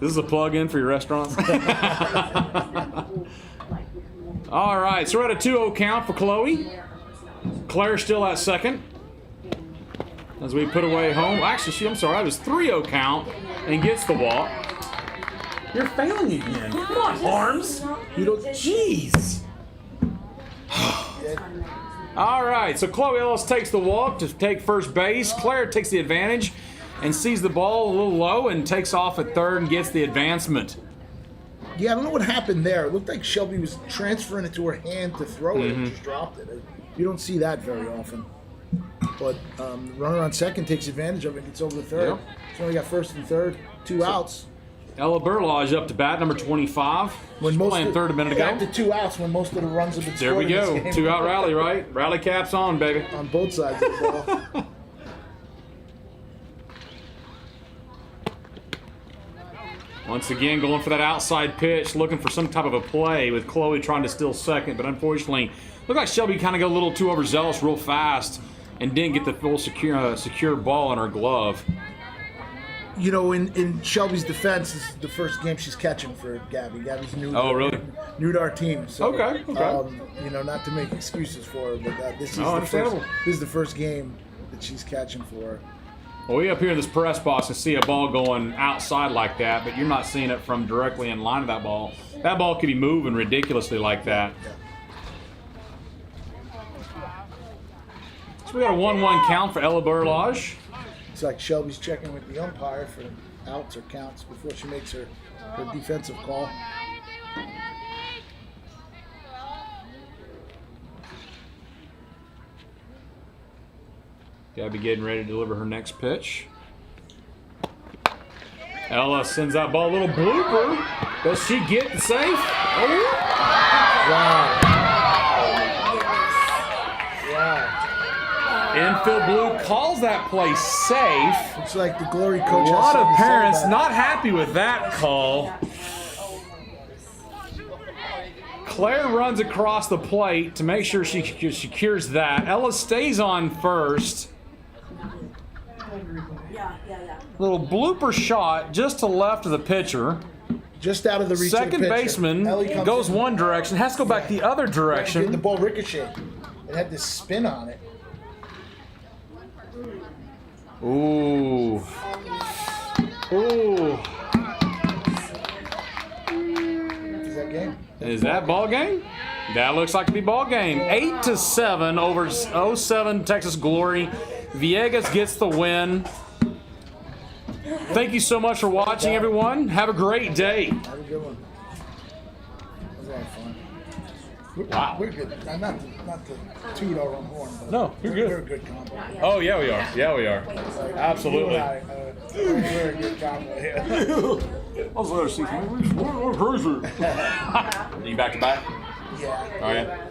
This is a plug-in for your restaurant. All right, so we're at a 2-0 count for Chloe. Claire still at second. As we put away home. Actually, I'm sorry, that was 3-0 count and gets the walk. You're failing again. Come on, Arms. You don't. Jeez. All right, so Chloe Ellis takes the walk to take first base. Claire takes the advantage and sees the ball a little low and takes off at third and gets the advancement. Yeah, I don't know what happened there. It looked like Shelby was transferring it to her hand to throw it and just dropped it. You don't see that very often. But the runner on second takes advantage of it and gets over the third. Yep. So we got first and third, 2 outs. Ella Burlage up to bat, number 25. She's playing third a minute ago. Back to 2 outs when most of the runs have been There scored we in go. this game. 2-out rally, right? Rally caps on, baby. On both sides of the ball. Once again, going for that outside pitch, looking for some type of a play with Chloe trying to steal second, but unfortunately, looked like Shelby kind of got a little too overzealous real fast and didn't get the full secure ball in her glove. you know, in Shelby's defense, this is the first game she's catching for Gabby. Gabby's new. Oh, really? New to our team. So, Okay. you know, not to make excuses for her, but this is understandable. This is the first game that she's catching for her. Well, we up here in this press box and see a ball going outside like that, but you're not seeing it from directly in line of that ball. That ball could be moving ridiculously like that. So we got a 1-1 count for Ella Burlage. It's like Shelby's checking with the umpire for outs or counts before she makes her defensive call. Gabby getting ready to deliver her next pitch. Ella sends that ball a little blooper. Does she get the safe? Oh. Wow. Wow. Infield Blue calls that play safe. It's like the Glory A coach. has lot of something to say parents about it. not happy with that call. Claire runs across the plate to make sure she secures that. Ella stays on first. Little blooper shot just to left of the pitcher. Just out of the reach Second of the pitcher. baseman Ellie comes goes in. one direction, has to go back the other The direction. ball ricocheted. It had this spin on it. Ooh. Ooh. Is that game? Is that ball game? That looks like to be ball game. 8-7 over 07 Texas Glory. Villegas gets the win. Thank you so much for watching, everyone. Have a great day. Have a good one. That was a lot of fun. Wow. We're good. Not to toot our own horn, but No, you're good. We're a good combo. Oh, yeah, we are. Yeah, we are. Absolutely. You and I, we're a good combo here. I was there, see, we're crazy. Are you back to back? Yeah. All right.